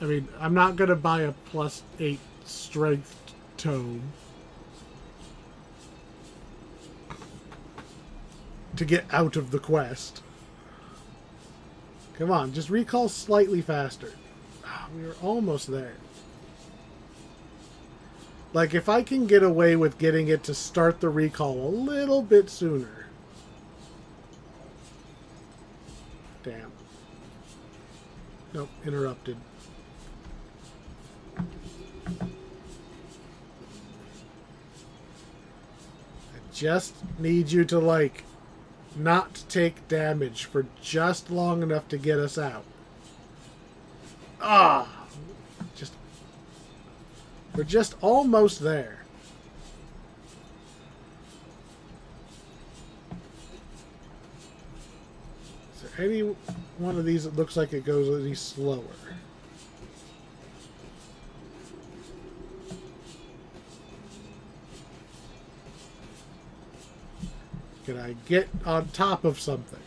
I mean, I'm not going to buy a plus 8 strength tome to get out of the quest. Come on, just recall slightly faster. We were almost there. Like, if I can get away with getting it to start the recall a little bit sooner. Damn. Nope, interrupted. Just need you to, like, not take damage for just long enough to get us out. Ah! We're just almost there. Is there any one of these that looks like it goes any slower? Can I get on top of something?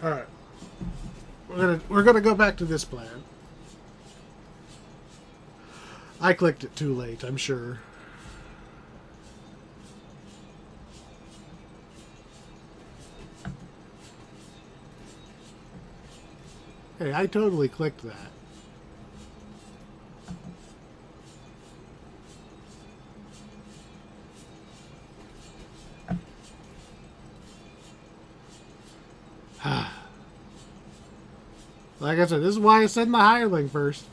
All right. We're gonna go back to this plan. I clicked it too late, I'm sure. Hey, I totally clicked that. Like I said, this is why I send the hireling first.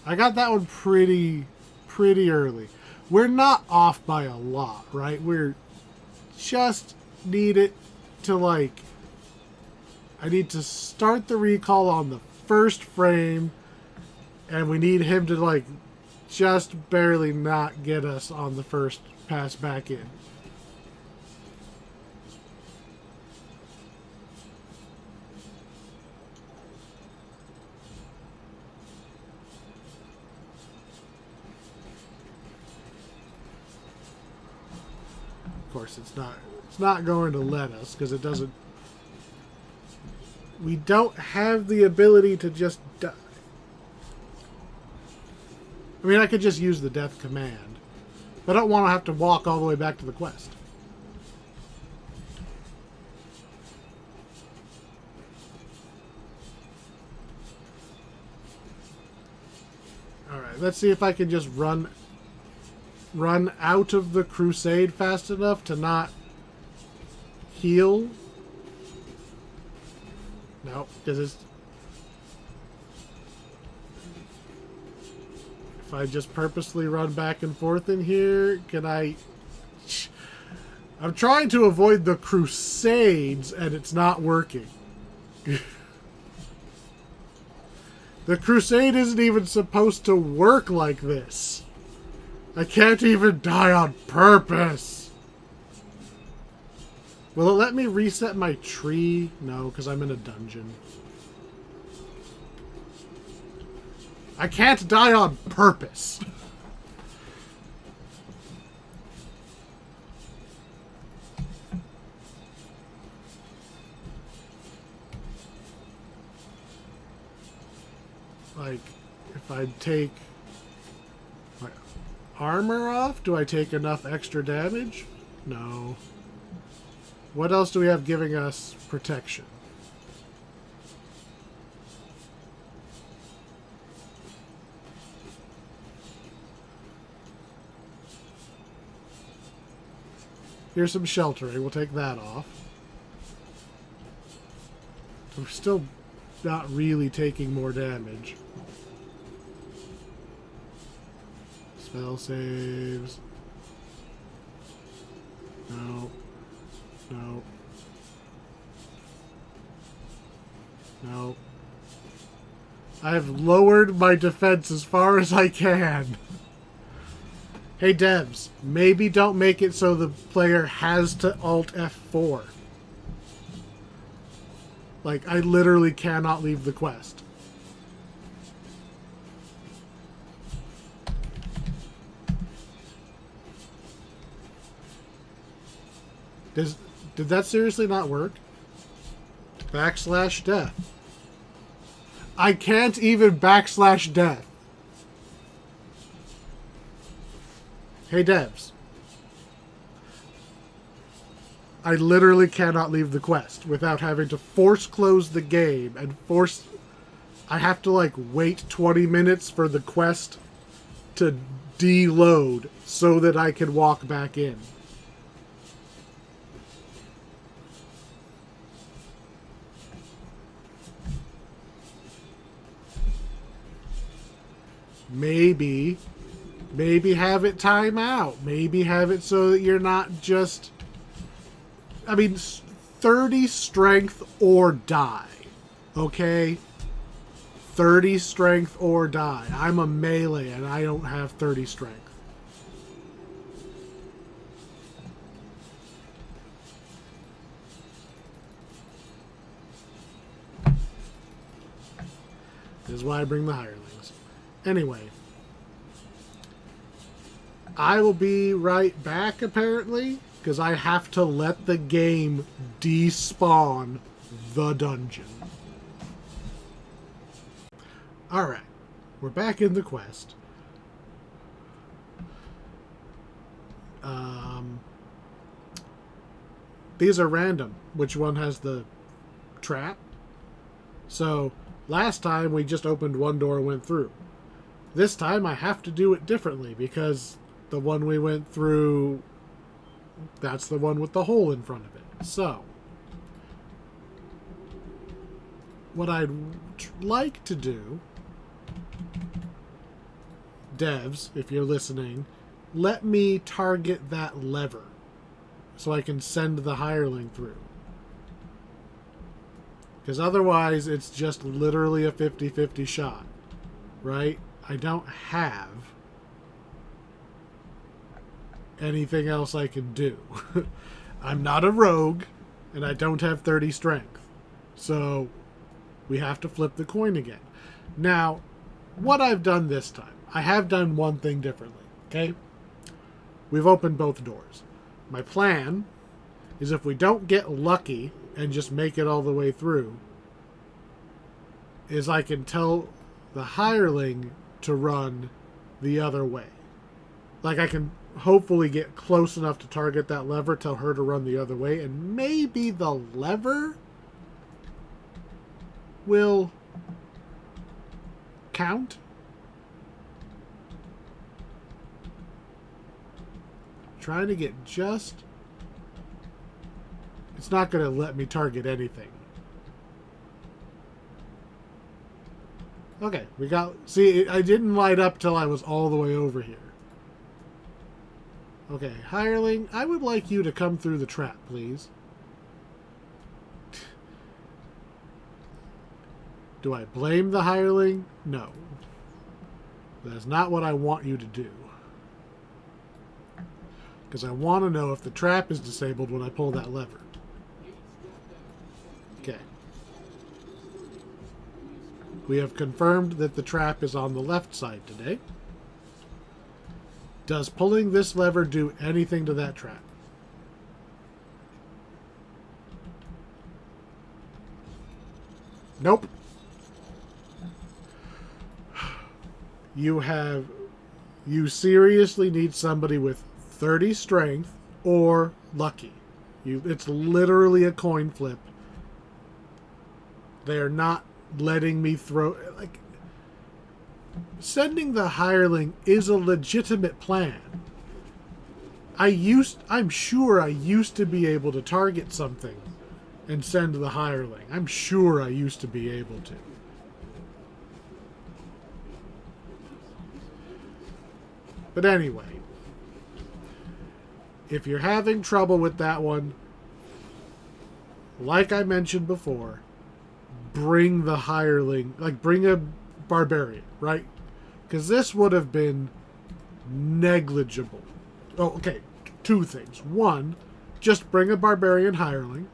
I got that one pretty early. We're not off by a lot, right? We're just need it to, like, I need to start the recall on the first frame, and we need him to, like, just barely not get us on the first pass back in. Of course, it's not going to let us because it doesn't. We don't have the ability to just die. I mean, I could just use the death command, but I don't want to have to walk all the way back to the quest. Alright, let's see if I can just run out of the crusade fast enough to not heal. No, because it's... If I just purposely run back and forth in here, can I... I'm trying to avoid the crusades, and it's not working. The crusade isn't even supposed to work like this. I can't even die on purpose. Will it let me reset my tree? No, because I'm in a dungeon. I can't die on purpose. Like, if I take my armor off, do I take enough extra damage? No. What else do we have giving us protection? Here's some sheltering. We'll take that off. We're still not really taking more damage. Spell saves. No. No. No. I have lowered my defense as far as I can. Hey devs, maybe don't make it so the player has to Alt F4. Like, I literally cannot leave the quest. Did that seriously not work? Backslash death. I can't even backslash death. Hey devs. I literally cannot leave the quest without having to force close the game and force... I have to, like, wait 20 minutes for the quest to deload so that I can walk back in. Maybe have it time out. Maybe have it so that you're not just... I mean, 30 strength or die. Okay? 30 strength or die. I'm a melee and I don't have 30 strength. This is why I bring the hirelings. Anyway. I will be right back, apparently, because I have to let the game despawn the dungeon. Alright, we're back in the quest. these are random. Which one has the trap? So last time we just opened one door and went through. This time I have to do it differently because the one we went through, that's the one with the hole in front of it. So what I'd like to do, devs, if you're listening, let me target that lever so I can send the hireling through. Because otherwise it's just literally a 50-50 shot, right? I don't have anything else I can do. I'm not a rogue, and I don't have 30 strength. So we have to flip the coin again. Now, what I've done this time, I have done one thing differently, okay? We've opened both doors. My plan is if we don't get lucky and just make it all the way through, is I can tell the hireling to run the other way. Like, I can hopefully get close enough to target that lever, tell her to run the other way, and maybe the lever will count. Trying to get just... It's not going to let me target anything. Okay, we got... See, I didn't light up till I was all the way over here. Okay, hireling, I would like you to come through the trap, please. Do I blame the hireling? No. That's not what I want you to do. Because I want to know if the trap is disabled when I pull that lever. Okay. We have confirmed that the trap is on the left side today. Does pulling this lever do anything to that trap? Nope. You seriously need somebody with 30 strength or lucky. It's literally a coin flip. They are not letting me throw... Like, sending the hireling is a legitimate plan. I'm sure I used to be able to target something and send the hireling. I'm sure I used to be able to. But anyway, if you're having trouble with that one, like I mentioned before, bring the hireling, like bring a barbarian, right? Because this would have been negligible. Oh, okay, two things. One, just bring a barbarian hireling.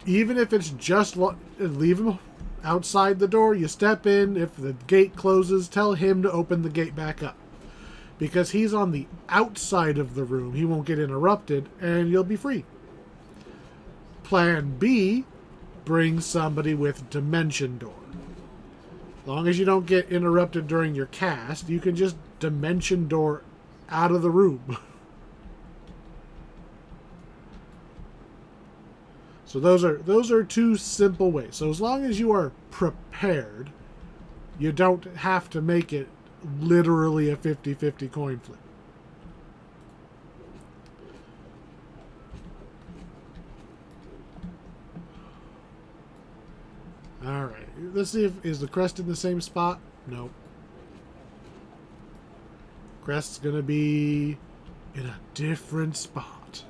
Even if it's just leave him outside the door, you step in. If the gate closes, tell him to open the gate back up. Because he's on the outside of the room, he won't get interrupted, and you'll be free. Plan B, bring somebody with Dimension Door. As long as you don't get interrupted during your cast, you can just Dimension Door out of the room. So those are two simple ways. So as long as you are prepared, you don't have to make it literally a 50-50 coin flip. Alright, let's see is the crest in the same spot? Nope. Crest's gonna be in a different spot.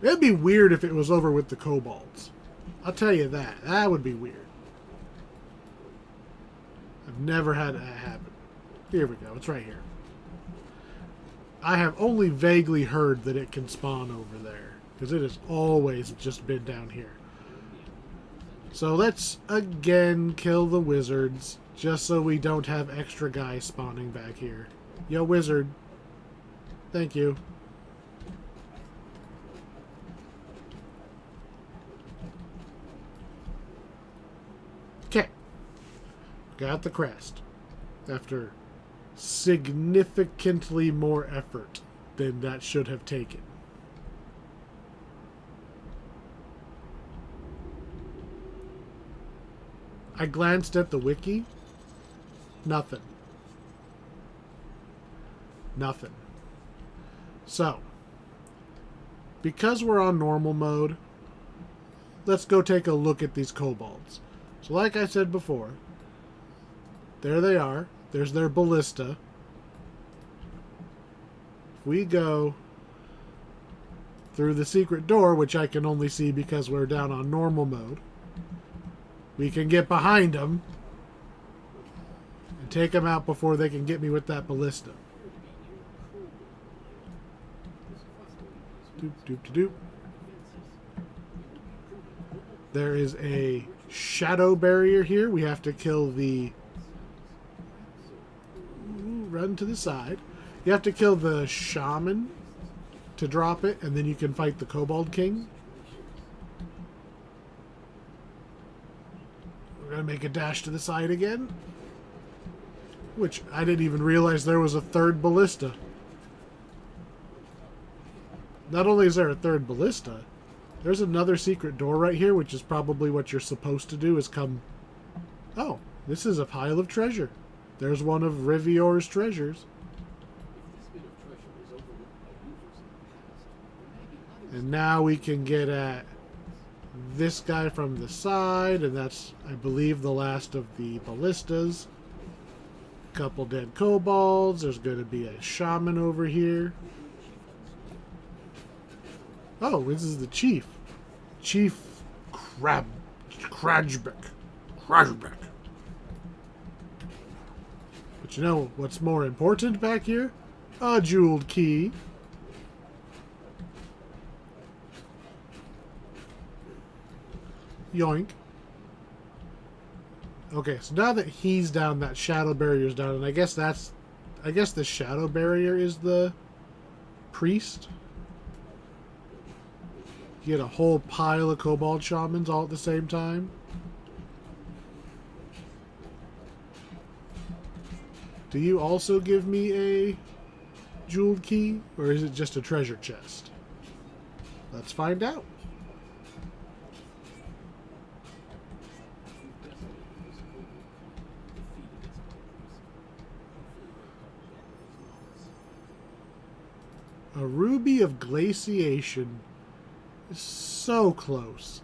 It'd be weird if it was over with the kobolds. I'll tell you that. That would be weird. I've never had that happen. Here we go. It's right here. I have only vaguely heard that it can spawn over there, because it has always just been down here. So let's again kill the wizards, just so we don't have extra guys spawning back here. Yo, wizard. Thank you. Okay. Got the crest. After significantly more effort than that should have taken. I glanced at the wiki. Nothing. Nothing. So, because we're on normal mode, let's go take a look at these kobolds. So like I said before, there they are. There's their ballista. If we go through the secret door, which I can only see because we're down on normal mode, we can get behind them and take them out before they can get me with that ballista. Doop, doop, doop. There is a shadow barrier here. We have to kill the... Run to the side. You have to kill the shaman to drop it, and then you can fight the Kobold King. We're going to make a dash to the side again. Which, I didn't even realize there was a third ballista. Not only is there a third ballista, there's another secret door right here, which is probably what you're supposed to do, is come... Oh, this is a pile of treasure. There's one of Rivior's treasures. And now we can get at this guy from the side, and that's, I believe, the last of the ballistas. A couple dead kobolds. There's going to be a shaman over here. Oh, this is the chief. Chief Krajbek. But you know what's more important back here? A jeweled key. Yoink. Okay, so now that he's down, that shadow barrier's down, and I guess the shadow barrier is the priest. You get a whole pile of kobold shamans all at the same time. Do you also give me a jeweled key, or is it just a treasure chest? Let's find out. A ruby of glaciation is so close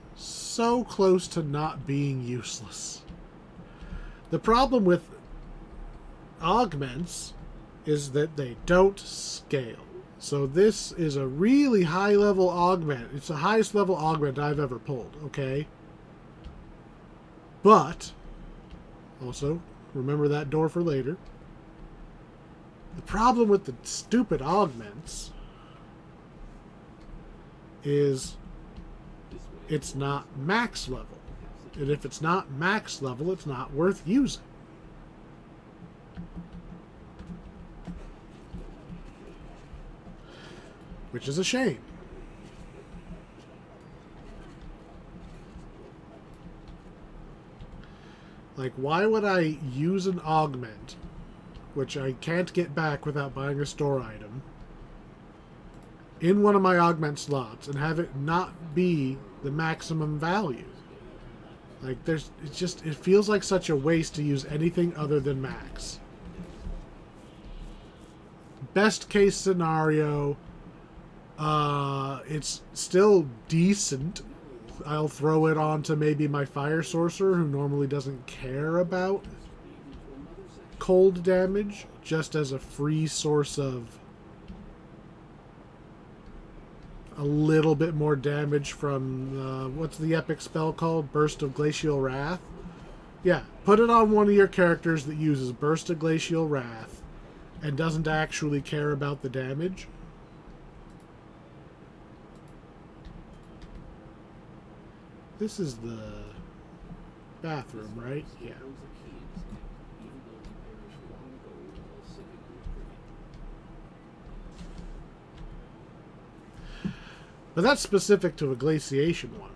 to not being useless. The problem with augments is that they don't scale. So this is a really high level augment. It's the highest level augment I've ever pulled, okay? But, also, remember that door for later. The problem with the stupid augments is it's not max level. And if it's not max level, it's not worth using. Which is a shame. Like, why would I use an augment, which I can't get back without buying a store item, in one of my augment slots and have it not be the maximum value? Like, it feels like such a waste to use anything other than max. Best case scenario, it's still decent. I'll throw it on to maybe my fire sorcerer, who normally doesn't care about cold damage, just as a free source of a little bit more damage from, what's the epic spell called? Burst of Glacial Wrath? Yeah, put it on one of your characters that uses Burst of Glacial Wrath and doesn't actually care about the damage. This is the bathroom, right? Yeah. But that's specific to a glaciation one.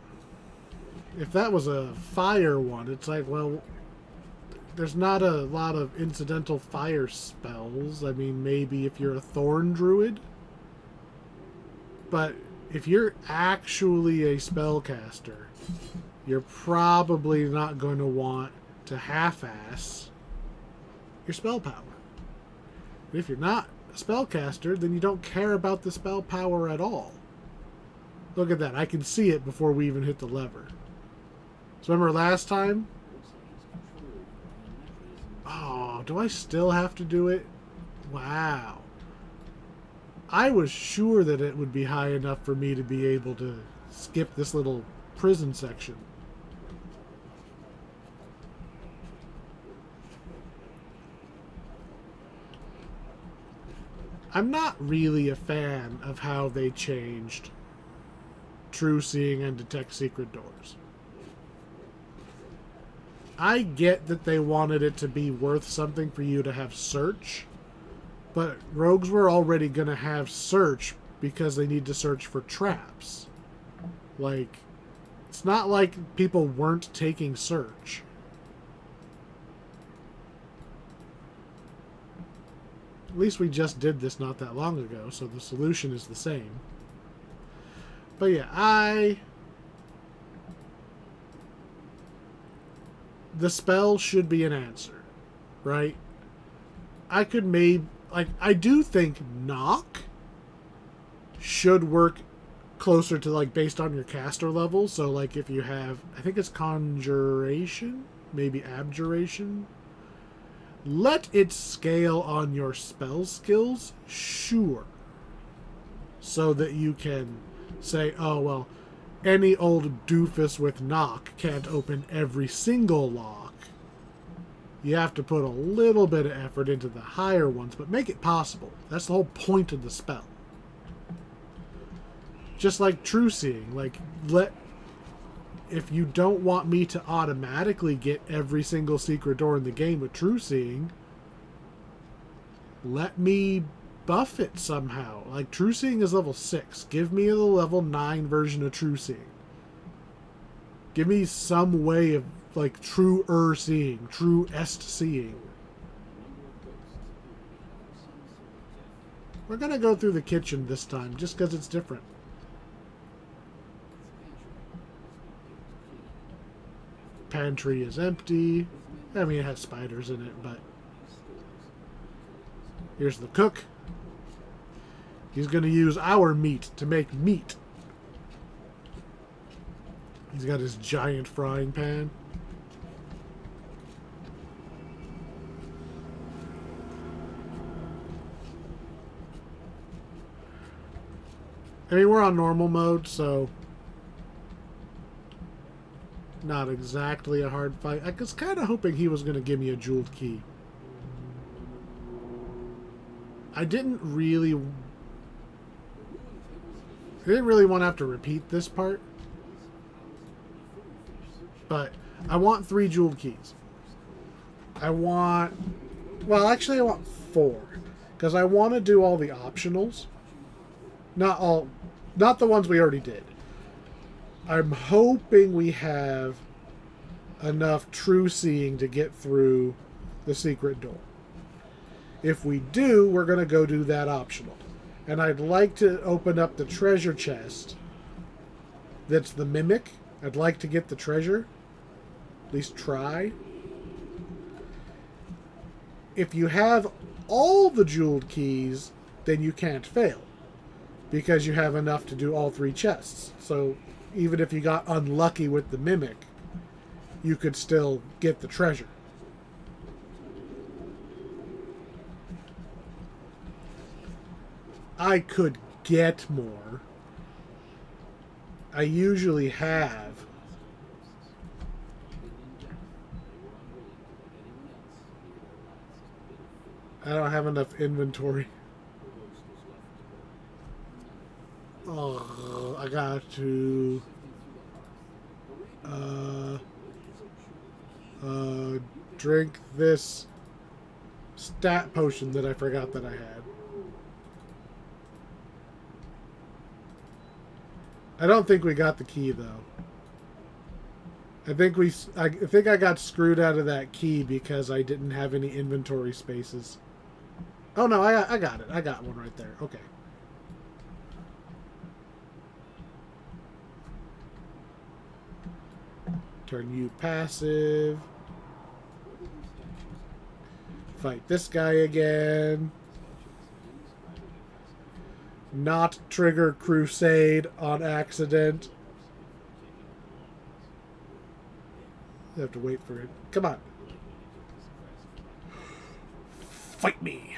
If that was a fire one, it's like, well, there's not a lot of incidental fire spells. I mean, maybe if you're a thorn druid, But if you're actually a spellcaster, you're probably not going to want to half-ass your spell power. And if you're not a spellcaster, then you don't care about the spell power at all. Look at that. I can see it before we even hit the lever. So remember last time? Oh, do I still have to do it? Wow. I was sure that it would be high enough for me to be able to skip this little prison section. I'm not really a fan of how they changed True Seeing and Detect Secret Doors. I get that they wanted it to be worth something for you to have search, but rogues were already going to have search because they need to search for traps. Like, it's not like people weren't taking search. At least we just did this not that long ago, so the solution is the same. But yeah, the spell should be an answer, right? I could maybe... Like, I do think knock should work closer to, like, based on your caster level. So, like, if you have... I think it's conjuration? Maybe abjuration? Let it scale on your spell skills, sure. So that you can say, oh, well, any old doofus with knock can't open every single lock. You have to put a little bit of effort into the higher ones, but make it possible. That's the whole point of the spell. Just like True Seeing, like, if you don't want me to automatically get every single secret door in the game with True Seeing, let me buff it somehow. Like, True Seeing is level 6. Give me the level 9 version of True Seeing. Give me some way of, like, true seeing, true-est seeing. We're gonna go through the kitchen this time, just because it's different. Pantry is empty. I mean, it has spiders in it, but... Here's the cook. He's going to use our meat to make meat. He's got his giant frying pan. I mean, we're on normal mode, so... Not exactly a hard fight. I was kind of hoping he was going to give me a jeweled key. I didn't really want to have to repeat this part. But I want 3 jeweled keys. Well, actually I want 4. Because I want to do all the optionals. Not the ones we already did. I'm hoping we have enough True Seeing to get through the secret door. If we do, we're going to go do that optional. And I'd like to open up the treasure chest. That's the mimic. I'd like to get the treasure. At least try. If you have all the jeweled keys, then you can't fail. Because you have enough to do all 3 chests. So... even if you got unlucky with the mimic, you could still get the treasure. I could get more. I usually have. I don't have enough inventory. Oh, I got to drink this stat potion that I forgot that I had. I don't think we got the key though. I think I got screwed out of that key because I didn't have any inventory spaces. Oh no, I got it. I got one right there. Okay. Turn you passive. Fight this guy again. Not trigger Crusade on accident. You have to wait for it. Come on. Fight me.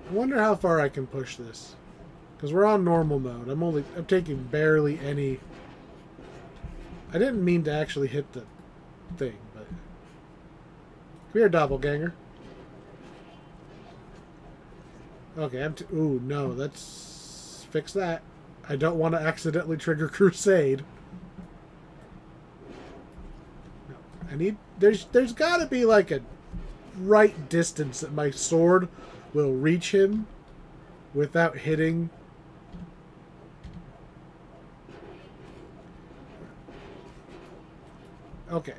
I wonder how far I can push this. Because we're on normal mode. I'm taking barely any. I didn't mean to actually hit the thing, but. Come here, doppelganger. Okay, ooh, no, let's fix that. I don't want to accidentally trigger Crusade. No, I need. There's got to be like a right distance that my sword will reach him without hitting. Okay,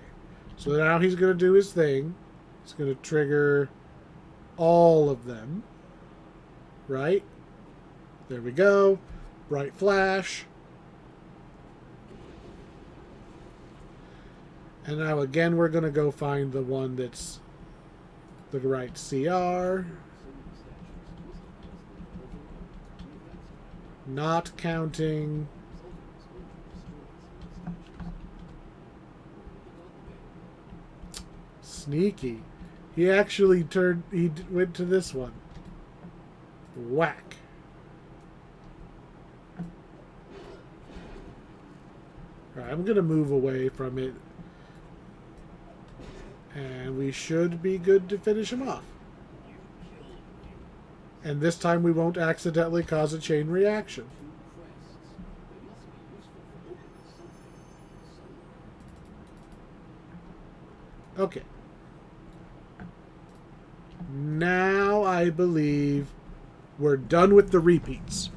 so now he's going to do his thing. He's going to trigger all of them. Right? There we go. Bright flash. And now again we're going to go find the one that's the right CR. Not counting. Sneaky. He actually went to this one. Whack. Alright, I'm going to move away from it. And we should be good to finish him off. And this time we won't accidentally cause a chain reaction. Okay. Now I believe we're done with the repeats.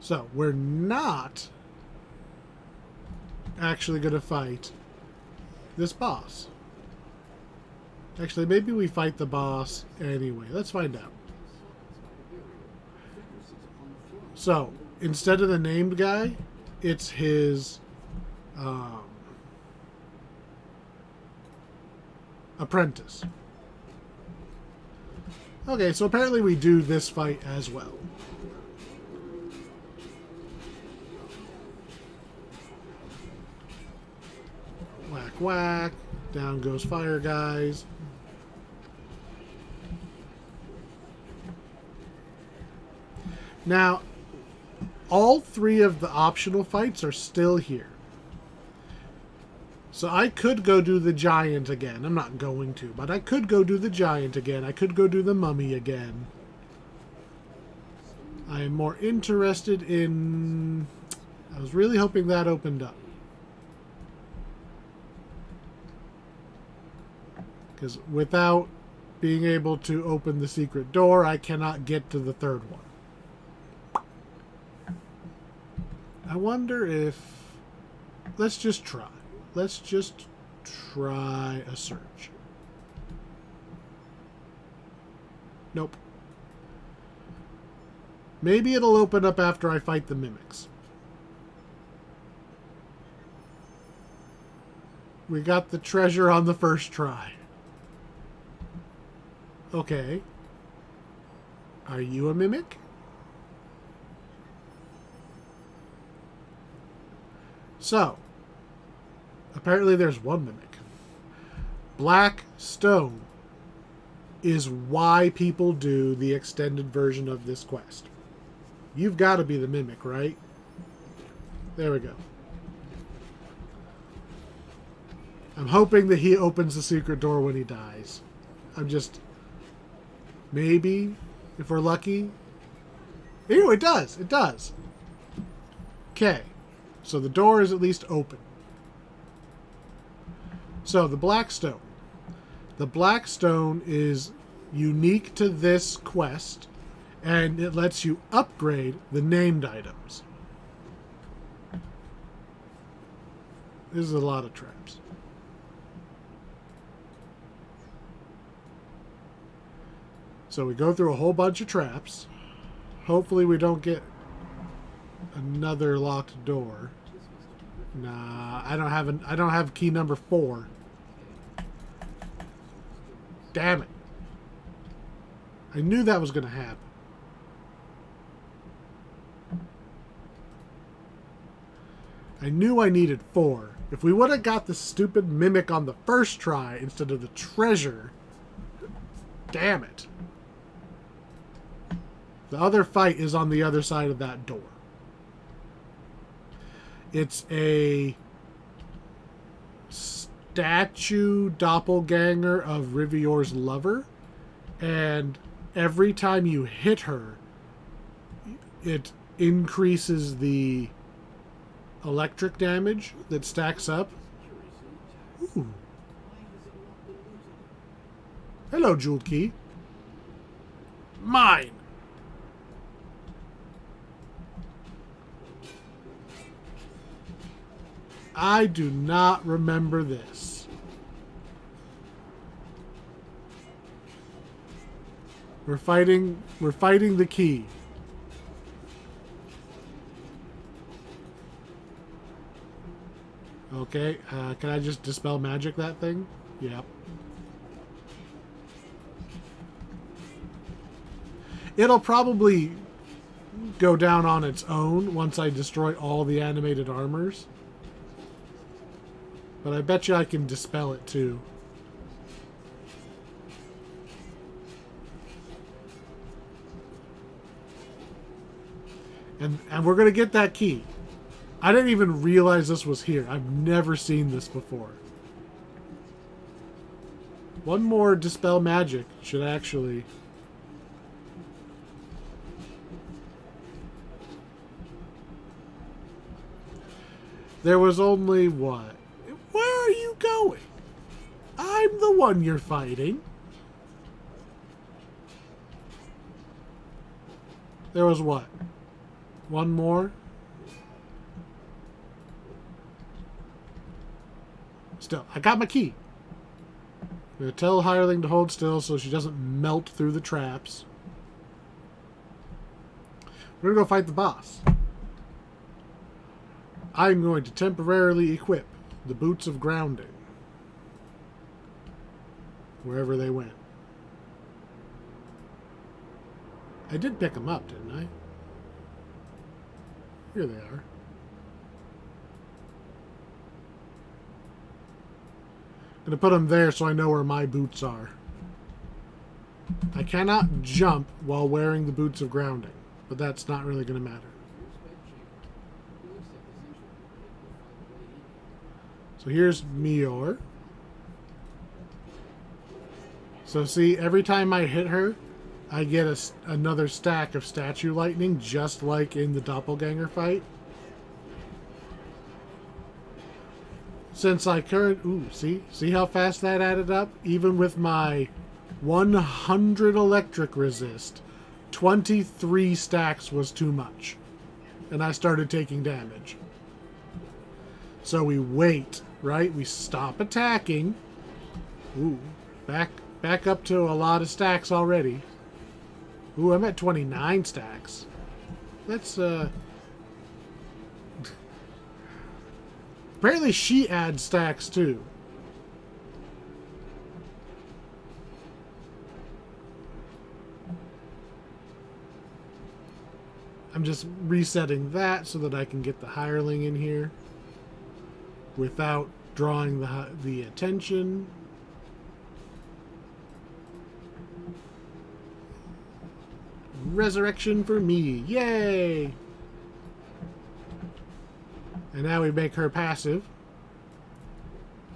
So, we're not actually going to fight this boss. Actually, maybe we fight the boss anyway. Let's find out. So, instead of the named guy, it's his apprentice. Okay, so apparently we do this fight as well. Whack, whack. Down goes fire, guys. Now, all three of the optional fights are still here. So I could go do the giant again. I'm not going to, but I could go do the giant again. I could go do the mummy again. I am more interested in... I was really hoping that opened up. Because without being able to open the secret door, I cannot get to the third one. I wonder if... Let's just try. Let's just try a search. Nope. Maybe it'll open up after I fight the mimics. We got the treasure on the first try. Okay. Are you a mimic? So, apparently there's one mimic. Black stone is why people do the extended version of this quest. You've got to be the mimic, right? There we go. I'm hoping that he opens the secret door when he dies. I'm just... Maybe, if we're lucky. Ew, it does. It does. Okay. So the door is at least open. So the black stone. The black stone is unique to this quest, and it lets you upgrade the named items. This is a lot of traps. So we go through a whole bunch of traps. Hopefully we don't get another locked door. Nah, I don't have key number 4. Damn it. I knew that was going to happen. I knew I needed 4. If we would have got the stupid mimic on the first try instead of the treasure, damn it. The other fight is on the other side of that door. It's a statue doppelganger of Rivior's lover, and every time you hit her, it increases the electric damage that stacks up. Ooh. Hello, jeweled key. Mine. I do not remember this. We're fighting the key. Okay, can I just dispel magic that thing? Yep. It'll probably go down on its own once I destroy all the animated armors. But I bet you I can dispel it too. And we're going to get that key. I didn't even realize this was here. I've never seen this before. One more dispel magic should actually... There was only what? Where are you going? I'm the one you're fighting. There was what? One more? Still, I got my key. I'm going to tell Hireling to hold still so she doesn't melt through the traps. We're going to go fight the boss. I'm going to temporarily equip the boots of grounding. Wherever they went. I did pick them up, didn't I? Here they are. I'm going to put them there so I know where my boots are. I cannot jump while wearing the boots of grounding, but that's not really going to matter. So here's Mior. So see, every time I hit her, I get another stack of statue lightning, just like in the doppelganger fight. Since I see how fast that added up? Even with my 100 electric resist, 23 stacks was too much. And I started taking damage. So we wait, right? We stop attacking. Ooh, back up to a lot of stacks already. Ooh, I'm at 29 stacks. That's, apparently she adds stacks too. I'm just resetting that so that I can get the hireling in here without drawing the attention. Resurrection for me. Yay! And now we make her passive.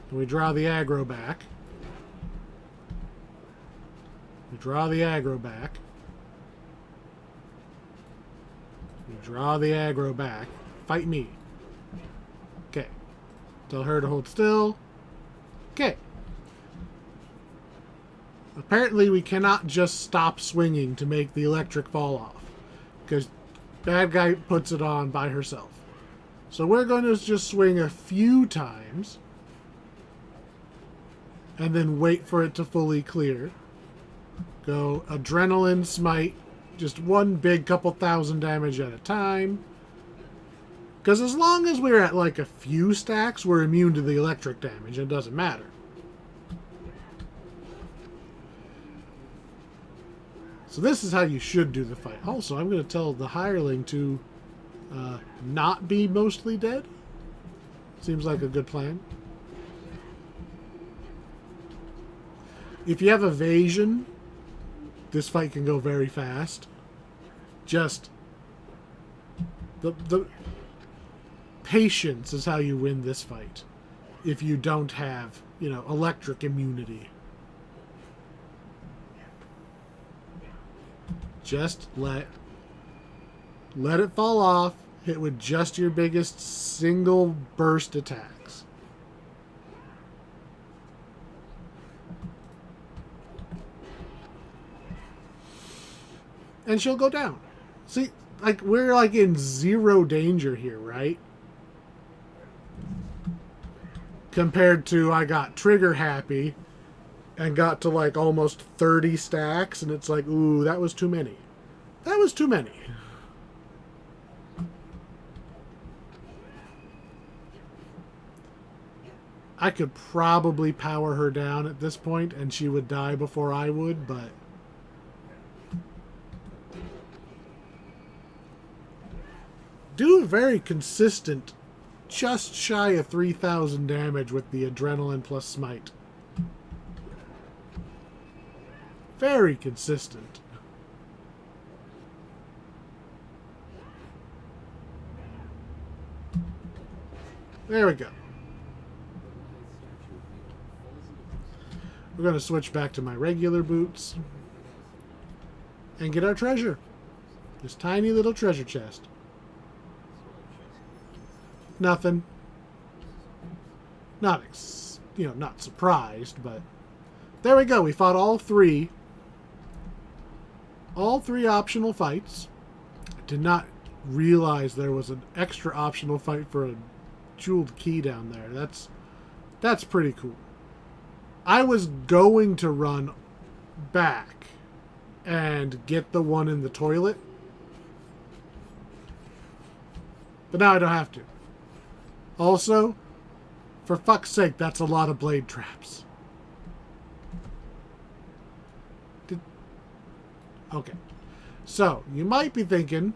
And we draw the aggro back. We draw the aggro back. We draw the aggro back. Fight me. Okay. Tell her to hold still. Okay. Apparently we cannot just stop swinging to make the electric fall off. Because bad guy puts it on by herself. So we're going to just swing a few times and then wait for it to fully clear. Go Adrenaline Smite, just one big couple thousand damage at a time. Because as long as we're at like a few stacks, we're immune to the electric damage. It doesn't matter. So this is how you should do the fight. Also, I'm going to tell the hireling to not be mostly dead. Seems like a good plan. If you have evasion, this fight can go very fast. Just the patience is how you win this fight. If you don't have, you know, electric immunity. Just let it fall off. Hit with just your biggest single burst attacks. And she'll go down. See, like, we're like in zero danger here, right? Compared to I got trigger happy and got to like almost 30 stacks, and it's like, ooh, that was too many. That was too many. I could probably power her down at this point and she would die before I would, but do a very consistent, just shy of 3,000 damage with the Adrenaline plus Smite. Very consistent. There we go. We're going to switch back to my regular boots and get our treasure. This tiny little treasure chest. Nothing. Not, not surprised, but there we go. We fought all three optional fights. I did not realize there was an extra optional fight for a jeweled key down there. That's pretty cool. I was going to run back and get the one in the toilet, but now I don't have to. Also, for fuck's sake, that's a lot of blade traps. Okay. So, you might be thinking,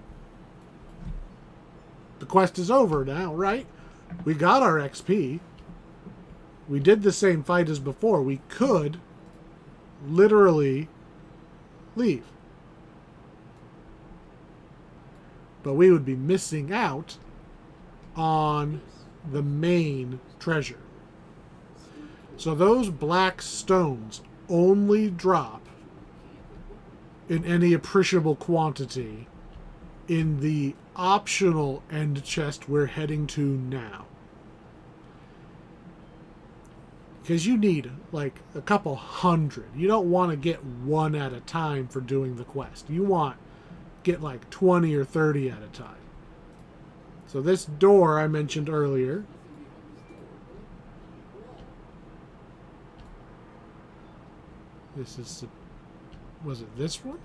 the quest is over now, right? We got our XP. We did the same fight as before. We could literally leave. But we would be missing out on the main treasure. So those black stones only drop in any appreciable quantity in the optional end chest we're heading to now. Because you need like a couple hundred. You don't want to get one at a time for doing the quest. You want get like 20 or 30 at a time. So this door I mentioned earlier. This is, was it this one?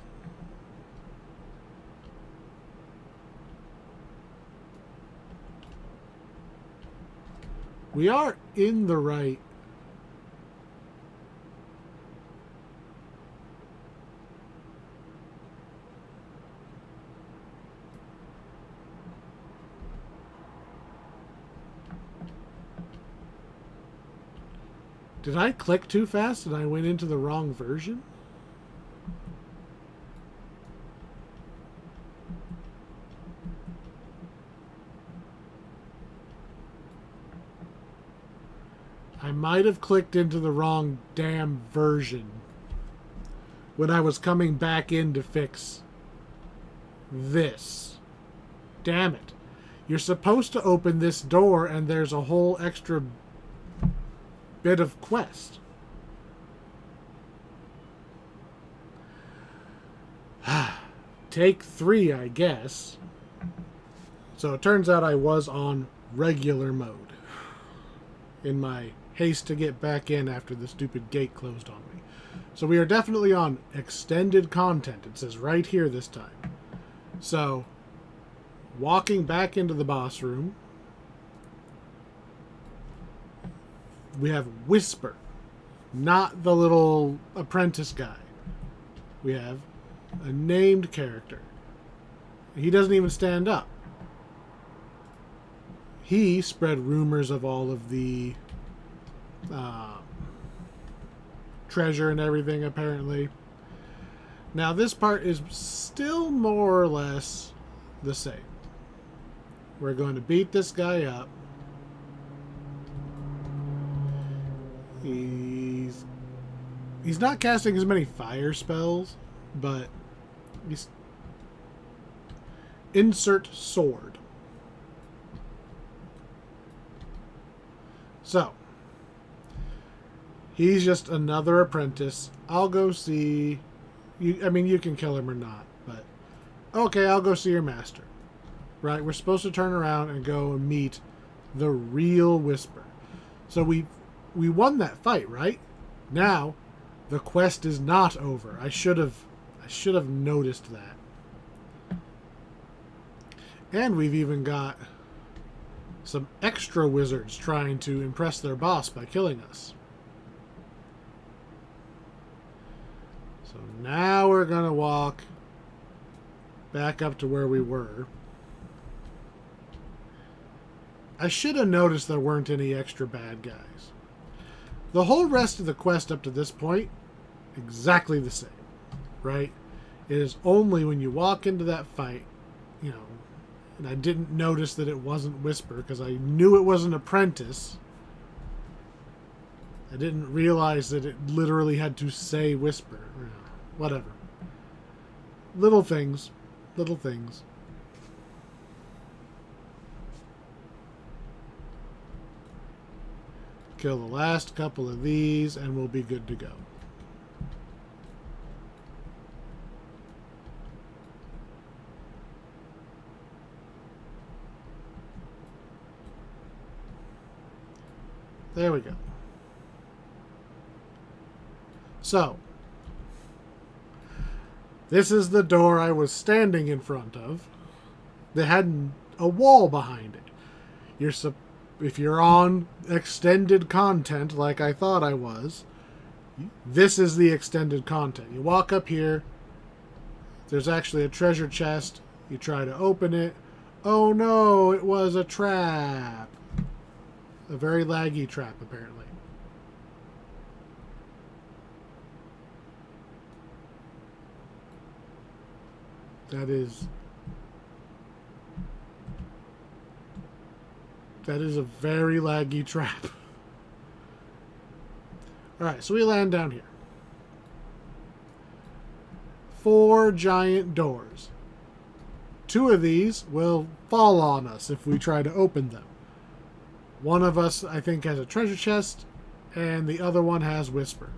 We are in the right. Did I click too fast and I went into the wrong version? I might have clicked into the wrong damn version when I was coming back in to fix this. Damn it. You're supposed to open this door and there's a whole extra bit of quest. Take 3, I guess. So it turns out I was on regular mode in my haste to get back in after the stupid gate closed on me. So we are definitely on extended content. It says right here this time. So, walking back into the boss room, we have Whisper, not the little apprentice guy. We have a named character. He doesn't even stand up. He spread rumors of all of the treasure and everything, apparently. Now, this part is still more or less the same. We're going to beat this guy up. He's not casting as many fire spells, but he's... Insert sword. So, he's just another apprentice. I'll go see... I mean, you can kill him or not, but... Okay, I'll go see your master. Right, we're supposed to turn around and go and meet the real Whisper. So we won that fight, right? Now, the quest is not over. I should have noticed that. And we've even got some extra wizards trying to impress their boss by killing us. So now we're going to walk back up to where we were. I should have noticed there weren't any extra bad guys. The whole rest of the quest up to this point, exactly the same, right? It is only when you walk into that fight, you know, and I didn't notice that it wasn't Whisper because I knew it was an apprentice. I didn't realize that it literally had to say Whisper. Whatever. Little things. Little things. Kill the last couple of these and we'll be good to go. There we go. So, this is the door I was standing in front of. That had a wall behind it. If you're on extended content like I thought I was, this is the extended content. You walk up here. There's actually a treasure chest. You try to open it. Oh no, it was a trap. A very laggy trap, apparently. That is a very laggy trap. Alright, so we land down here. 4 giant doors. 2 of these will fall on us if we try to open them. One of us, I think, has a treasure chest, and the other one has Whisper.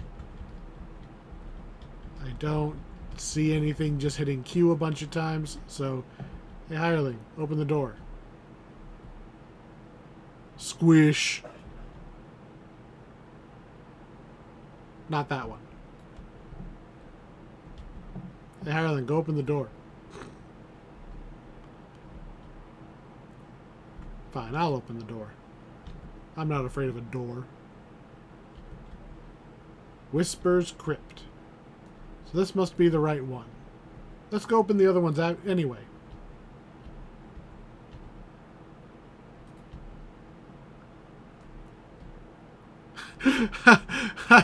I don't see anything just hitting Q a bunch of times, so... Hey, hireling, open the door. Squish. Not that one. Hey, hireling, go open the door. Fine, I'll open the door. I'm not afraid of a door. Whisper's Crypt. So this must be the right one. Let's go open the other ones out anyway.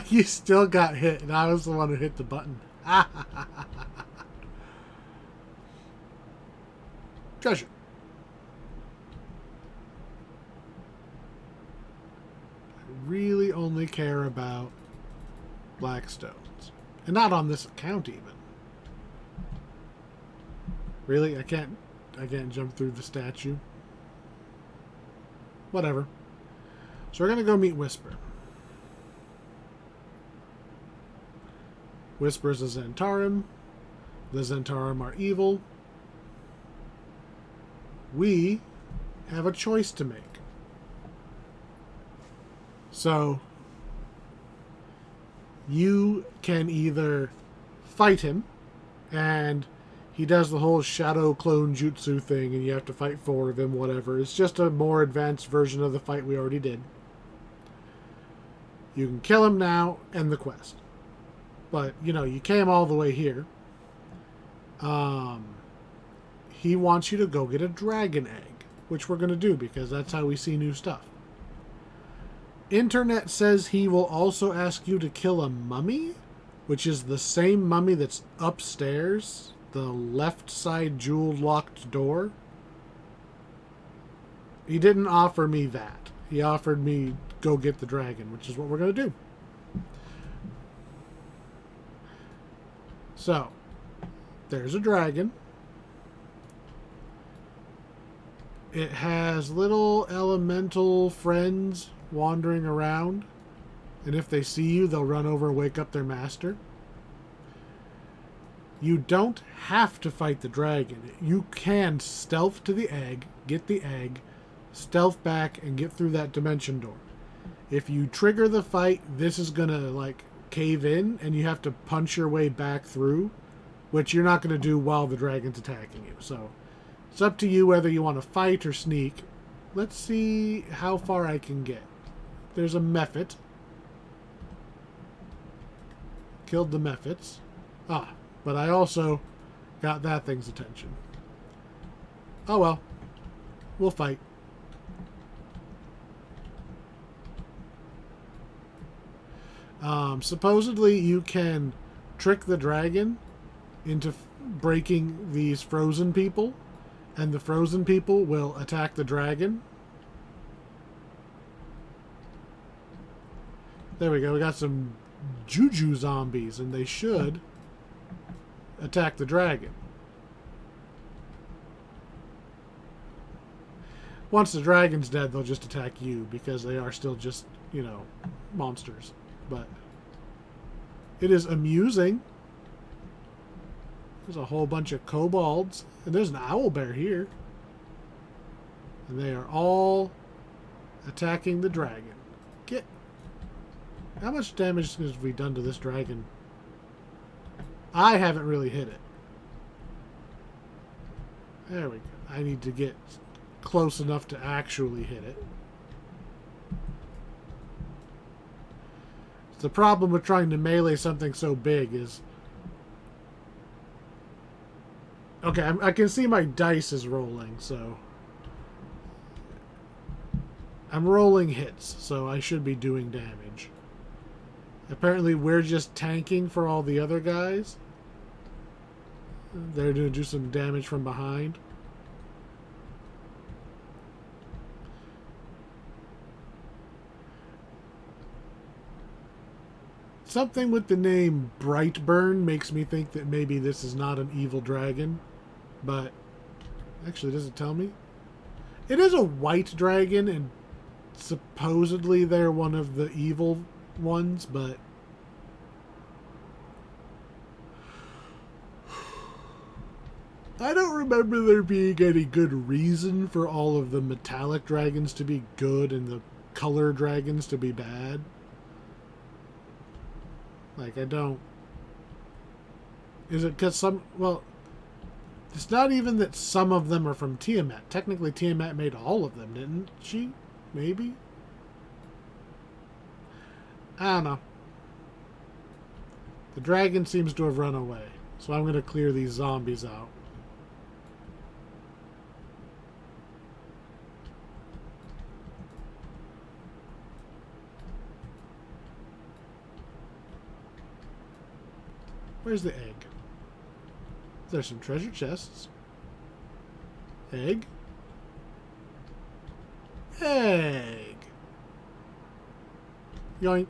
You still got hit, and I was the one who hit the button. Treasure. Really only care about black stones. And not on this account even. Really? I can't jump through the statue. Whatever. So we're gonna go meet Whisper. Whisper's a Zentarum. The Zentarum are evil. We have a choice to make. So you can either fight him, and he does the whole shadow clone jutsu thing, and you have to fight 4 of him, whatever. It's just a more advanced version of the fight we already did. You can kill him now, end the quest. But, you know, you came all the way here. He wants you to go get a dragon egg, which we're going to do because that's how we see new stuff. Internet says he will also ask you to kill a mummy, which is the same mummy that's upstairs, the left side jewel locked door. He didn't offer me that. He offered me go get the dragon, which is what we're going to do. So, there's a dragon. It has little elemental friends wandering around, and if they see you, they'll run over and wake up their master. You don't have to fight the dragon. You can stealth to the egg, get the egg, stealth back, and get through that dimension door. If you trigger the fight, this is gonna like cave in, and you have to punch your way back through, which you're not gonna do while the dragon's attacking you. So it's up to you whether you want to fight or sneak. Let's see how far I can get. There's a mephit. Killed the mephits. But I also got that thing's attention. Oh well. We'll fight. Supposedly you can trick the dragon into breaking these frozen people, and the frozen people will attack the dragon. There we go. We got some juju zombies, and they should attack the dragon. Once the dragon's dead, they'll just attack you because they are still just, you know, monsters. But it is amusing. There's a whole bunch of kobolds, and there's an owlbear here. And they are all attacking the dragon. Get. How much damage has we done to this dragon? I haven't really hit it. There we go. I need to get close enough to actually hit it. The problem with trying to melee something so big is... Okay, I can see my dice is rolling, so... I'm rolling hits, so I should be doing damage. Apparently we're just tanking for all the other guys. They're going to do some damage from behind. Something with the name Brightburn makes me think that maybe this is not an evil dragon. But, actually, does it tell me? It is a white dragon, and supposedly they're one of the evil ones, but... I don't remember there being any good reason for all of the metallic dragons to be good and the color dragons to be bad. Like, I don't... Is it because some... Well, it's not even that some of them are from Tiamat. Technically, Tiamat made all of them, didn't she? Maybe? I don't know. The dragon seems to have run away. So I'm going to clear these zombies out. Where's the egg? There's some treasure chests. Egg? Egg! Yoink.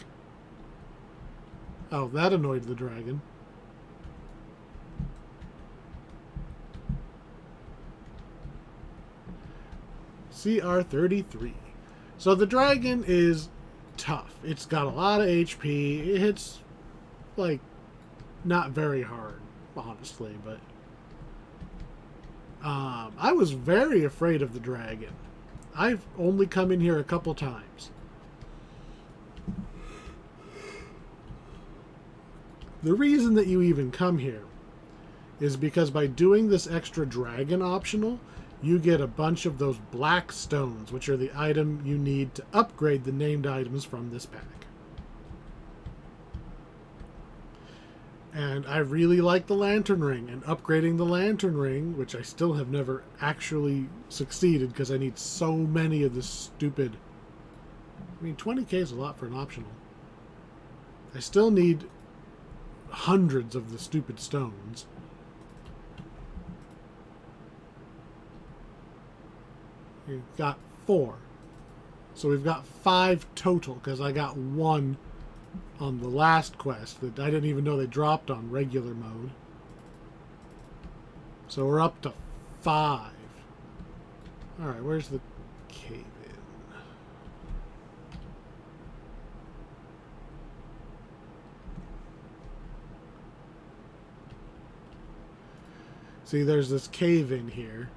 Oh, that annoyed the dragon. CR33. So the dragon is tough. It's got a lot of HP. It hits, like, not very hard, honestly, but I was very afraid of the dragon. I've only come in here a couple times. The reason that you even come here is because by doing this extra dragon optional, you get a bunch of those black stones, which are the item you need to upgrade the named items from this pack. And I really like the lantern ring, and upgrading the lantern ring, which I still have never actually succeeded because I need so many of this stupid... I mean, 20k is a lot for an optional. I still need hundreds of the stupid stones. We've got 4. So we've got 5 total, because I got 1 on the last quest that I didn't even know they dropped on regular mode. So we're up to 5. Alright, where's the cave in? See, there's this cave in here.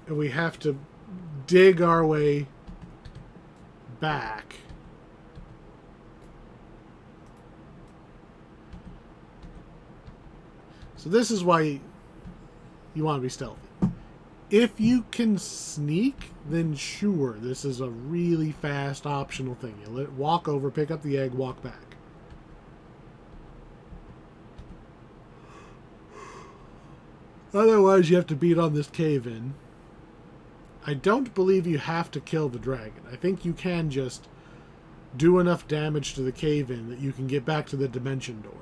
And we have to dig our way back. So this is why you want to be stealthy. If you can sneak, then sure, this is a really fast optional thing. You walk over, pick up the egg, walk back. Otherwise, you have to beat on this cave in. I don't believe you have to kill the dragon. I think you can just do enough damage to the cave in that you can get back to the dimension door.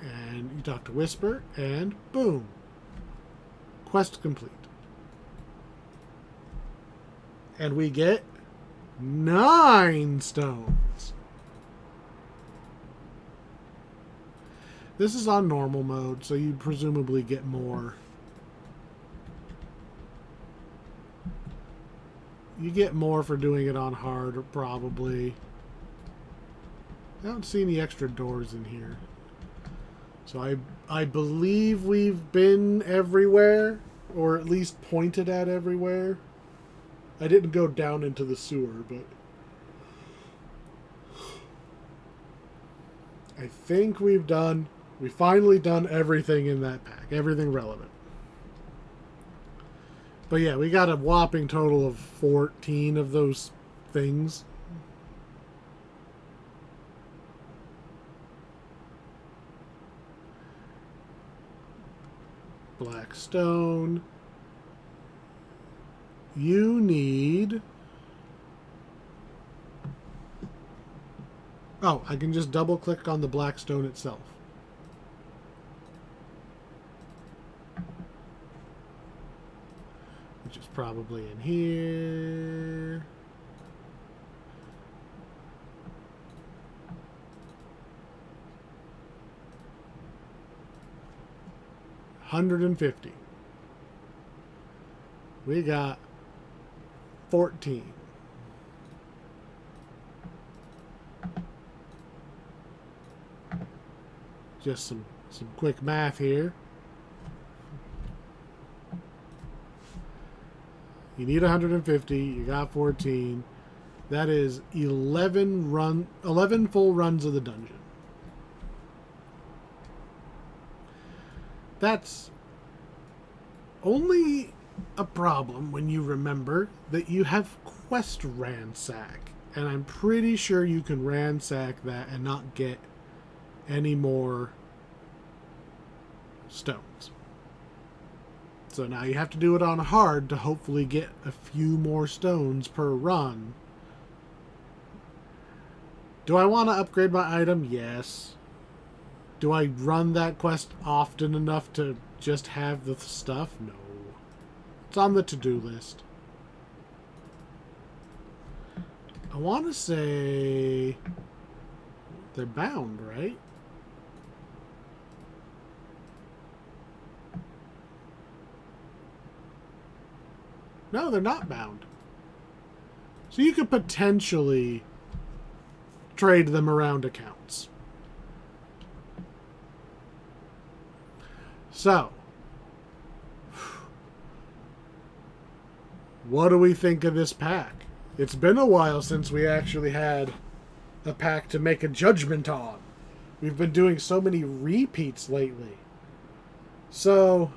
And you talk to Whisper, and boom. Quest complete. And we get 9 stones. This is on normal mode, so you presumably get more. You get more for doing it on hard, probably. I don't see any extra doors in here. So I believe we've been everywhere, or at least pointed at everywhere. I didn't go down into the sewer, but I think we've finally done everything in that pack, everything relevant. But yeah, we got a whopping total of 14 of those things. Black stone. You need... Oh, I can just double click on the black stone itself. Which is probably in here. $150. We got 14. Just some quick math here. You need 150. You got 14. That is 11 full runs of the dungeon. That's only a problem when you remember that you have quest ransack, and I'm pretty sure you can ransack that and not get any more stones. So now you have to do it on hard to hopefully get a few more stones per run. Do I want to upgrade my item? Yes. Do I run that quest often enough to just have the stuff? No. It's on the to-do list. I want to say they're bound, right? No, they're not bound. So you could potentially trade them around accounts. So, what do we think of this pack? It's been a while since we actually had a pack to make a judgment on. We've been doing so many repeats lately. So,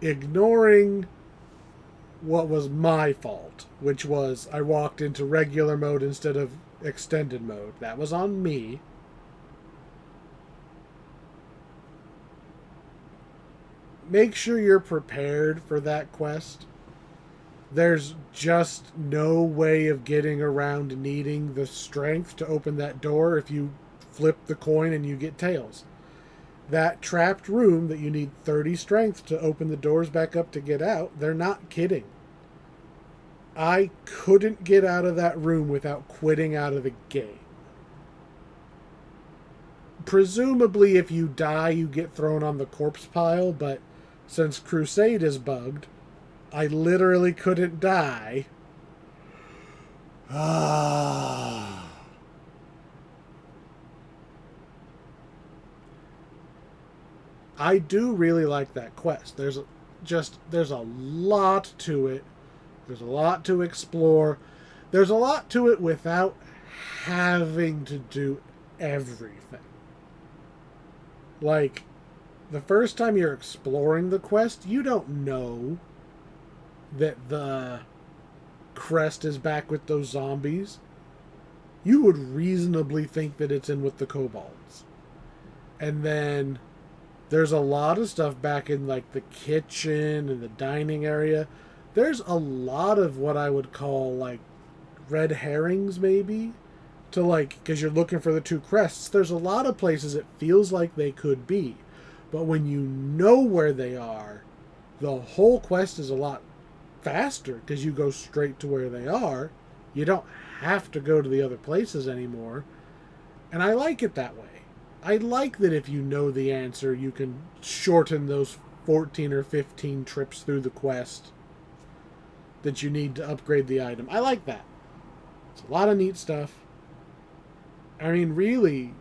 ignoring what was my fault, which was I walked into regular mode instead of extended mode. That was on me. Make sure you're prepared for that quest. There's just no way of getting around needing the strength to open that door if you flip the coin and you get tails. That trapped room that you need 30 strength to open the doors back up to get out, they're not kidding. I couldn't get out of that room without quitting out of the game. Presumably if you die you get thrown on the corpse pile, but since Crusade is bugged, I literally couldn't die. I do really like that quest. There's a lot to it. There's a lot to explore. There's a lot to it without having to do everything. Like, the first time you're exploring the quest, you don't know that the crest is back with those zombies. You would reasonably think that it's in with the kobolds. And then there's a lot of stuff back in like the kitchen and the dining area. There's a lot of what I would call like red herrings maybe, to like, because you're looking for the two crests. There's a lot of places it feels like they could be, but when you know where they are, the whole quest is a lot faster because you go straight to where they are. You don't have to go to the other places anymore, and I like it that way. I like that if you know the answer, you can shorten those 14 or 15 trips through the quest that you need to upgrade the item. I like that. It's a lot of neat stuff. I mean, really,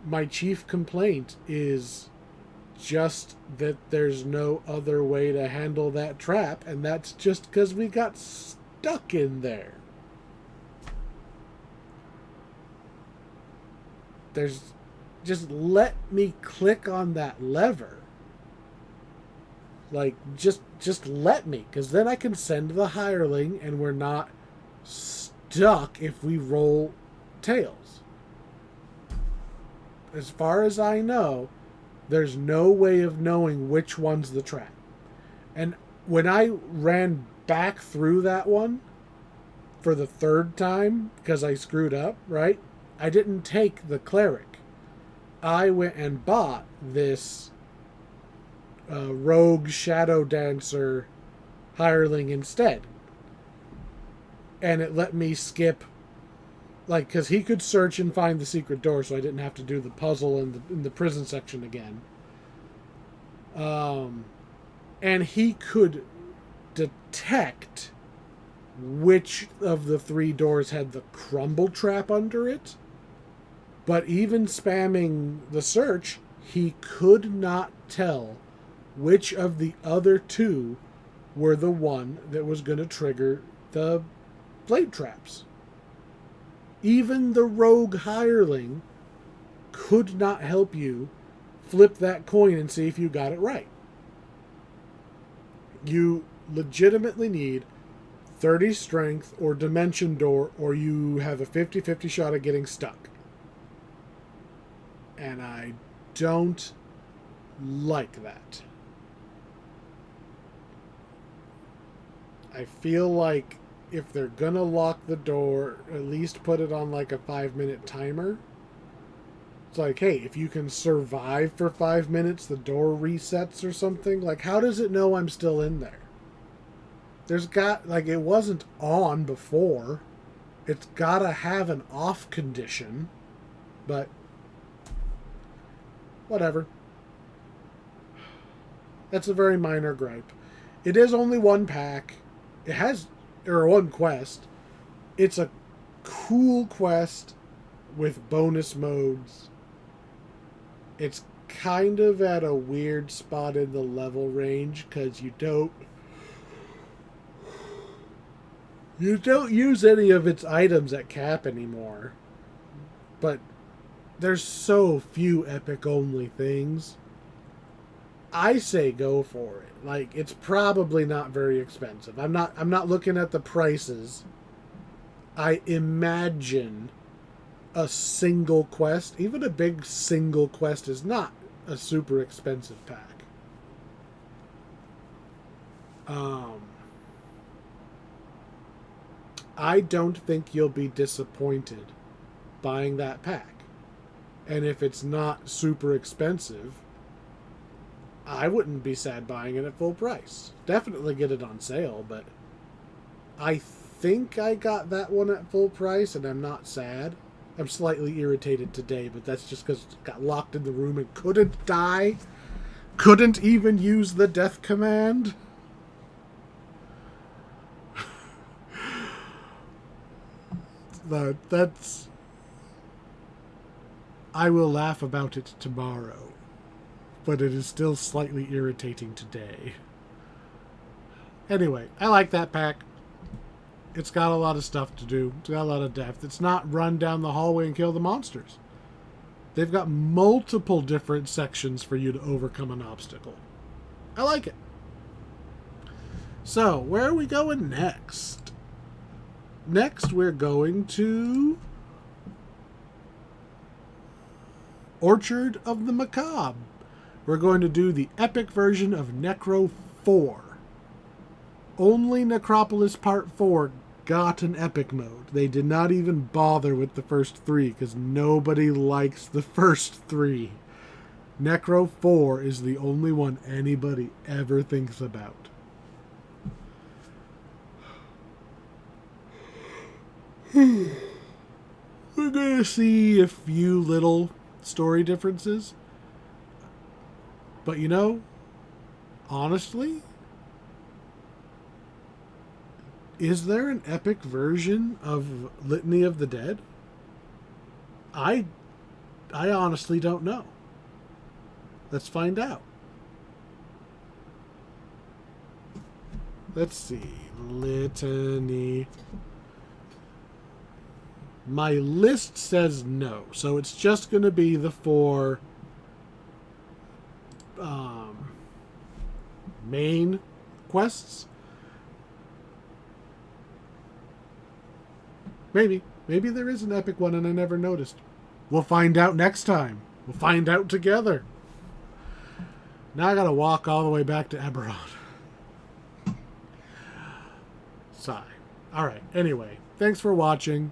my chief complaint is just that there's no other way to handle that trap, and that's just because we got stuck in there. Just let me click on that lever. Like, just let me, because then I can send the hireling and we're not stuck if we roll tails. As far as I know, there's no way of knowing which one's the trap. And when I ran back through that one for the third time, because I screwed up, right? I didn't take the cleric. I went and bought this rogue shadow dancer hireling instead. And it let me skip, like, because he could search and find the secret door, so I didn't have to do the puzzle in the prison section again. And he could detect which of the three doors had the crumble trap under it. But even spamming the search, he could not tell which of the other two were the one that was going to trigger the blade traps. Even the rogue hireling could not help you flip that coin and see if you got it right. You legitimately need 30 strength or dimension door, or you have a 50-50 shot at getting stuck. And I don't like that. I feel like if they're gonna lock the door, at least put it on like a 5-minute timer. It's like, hey, if you can survive for 5 minutes, the door resets or something. Like, how does it know I'm still in there? There's got, like, it wasn't on before. It's gotta have an off condition. But whatever. That's a very minor gripe. It is only one pack. It has, or one quest. It's a cool quest with bonus modes. It's kind of at a weird spot in the level range because you don't You don't use any of its items at cap anymore. But there's so few epic only things. I say go for it. Like, it's probably not very expensive. I'm not looking at the prices. I imagine a single quest, even a big single quest, is not a super expensive pack. I don't think you'll be disappointed buying that pack. And if it's not super expensive, I wouldn't be sad buying it at full price. Definitely get it on sale, but I think I got that one at full price, and I'm not sad. I'm slightly irritated today, but that's just because I got locked in the room and couldn't die. Couldn't even use the death command. That's... I will laugh about it tomorrow, but it is still slightly irritating today. Anyway, I like that pack. It's got a lot of stuff to do. It's got a lot of depth. It's not run down the hallway and kill the monsters. They've got multiple different sections for you to overcome an obstacle. I like it. So, where are we going next? Next, we're going to Orchard of the Macabre. We're going to do the epic version of Necro 4. Only Necropolis Part 4 got an epic mode. They did not even bother with the first 3 because nobody likes the first 3. Necro 4 is the only one anybody ever thinks about. We're going to see a few little story differences. But you know, honestly, is there an epic version of Litany of the Dead? I honestly don't know. Let's find out. Let's see. Litany. My list says no, so it's just going to be the 4 main quests. Maybe there is an epic one and I never noticed. We'll find out next time. We'll find out together. Now I gotta walk all the way back to Eberron. Sigh. Alright, anyway, thanks for watching.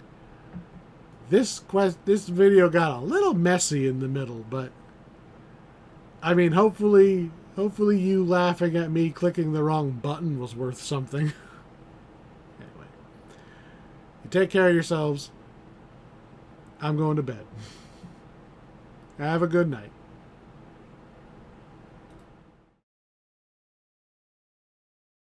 This video got a little messy in the middle, but I mean, hopefully you laughing at me clicking the wrong button was worth something. Anyway, you take care of yourselves. I'm going to bed. Have a good night.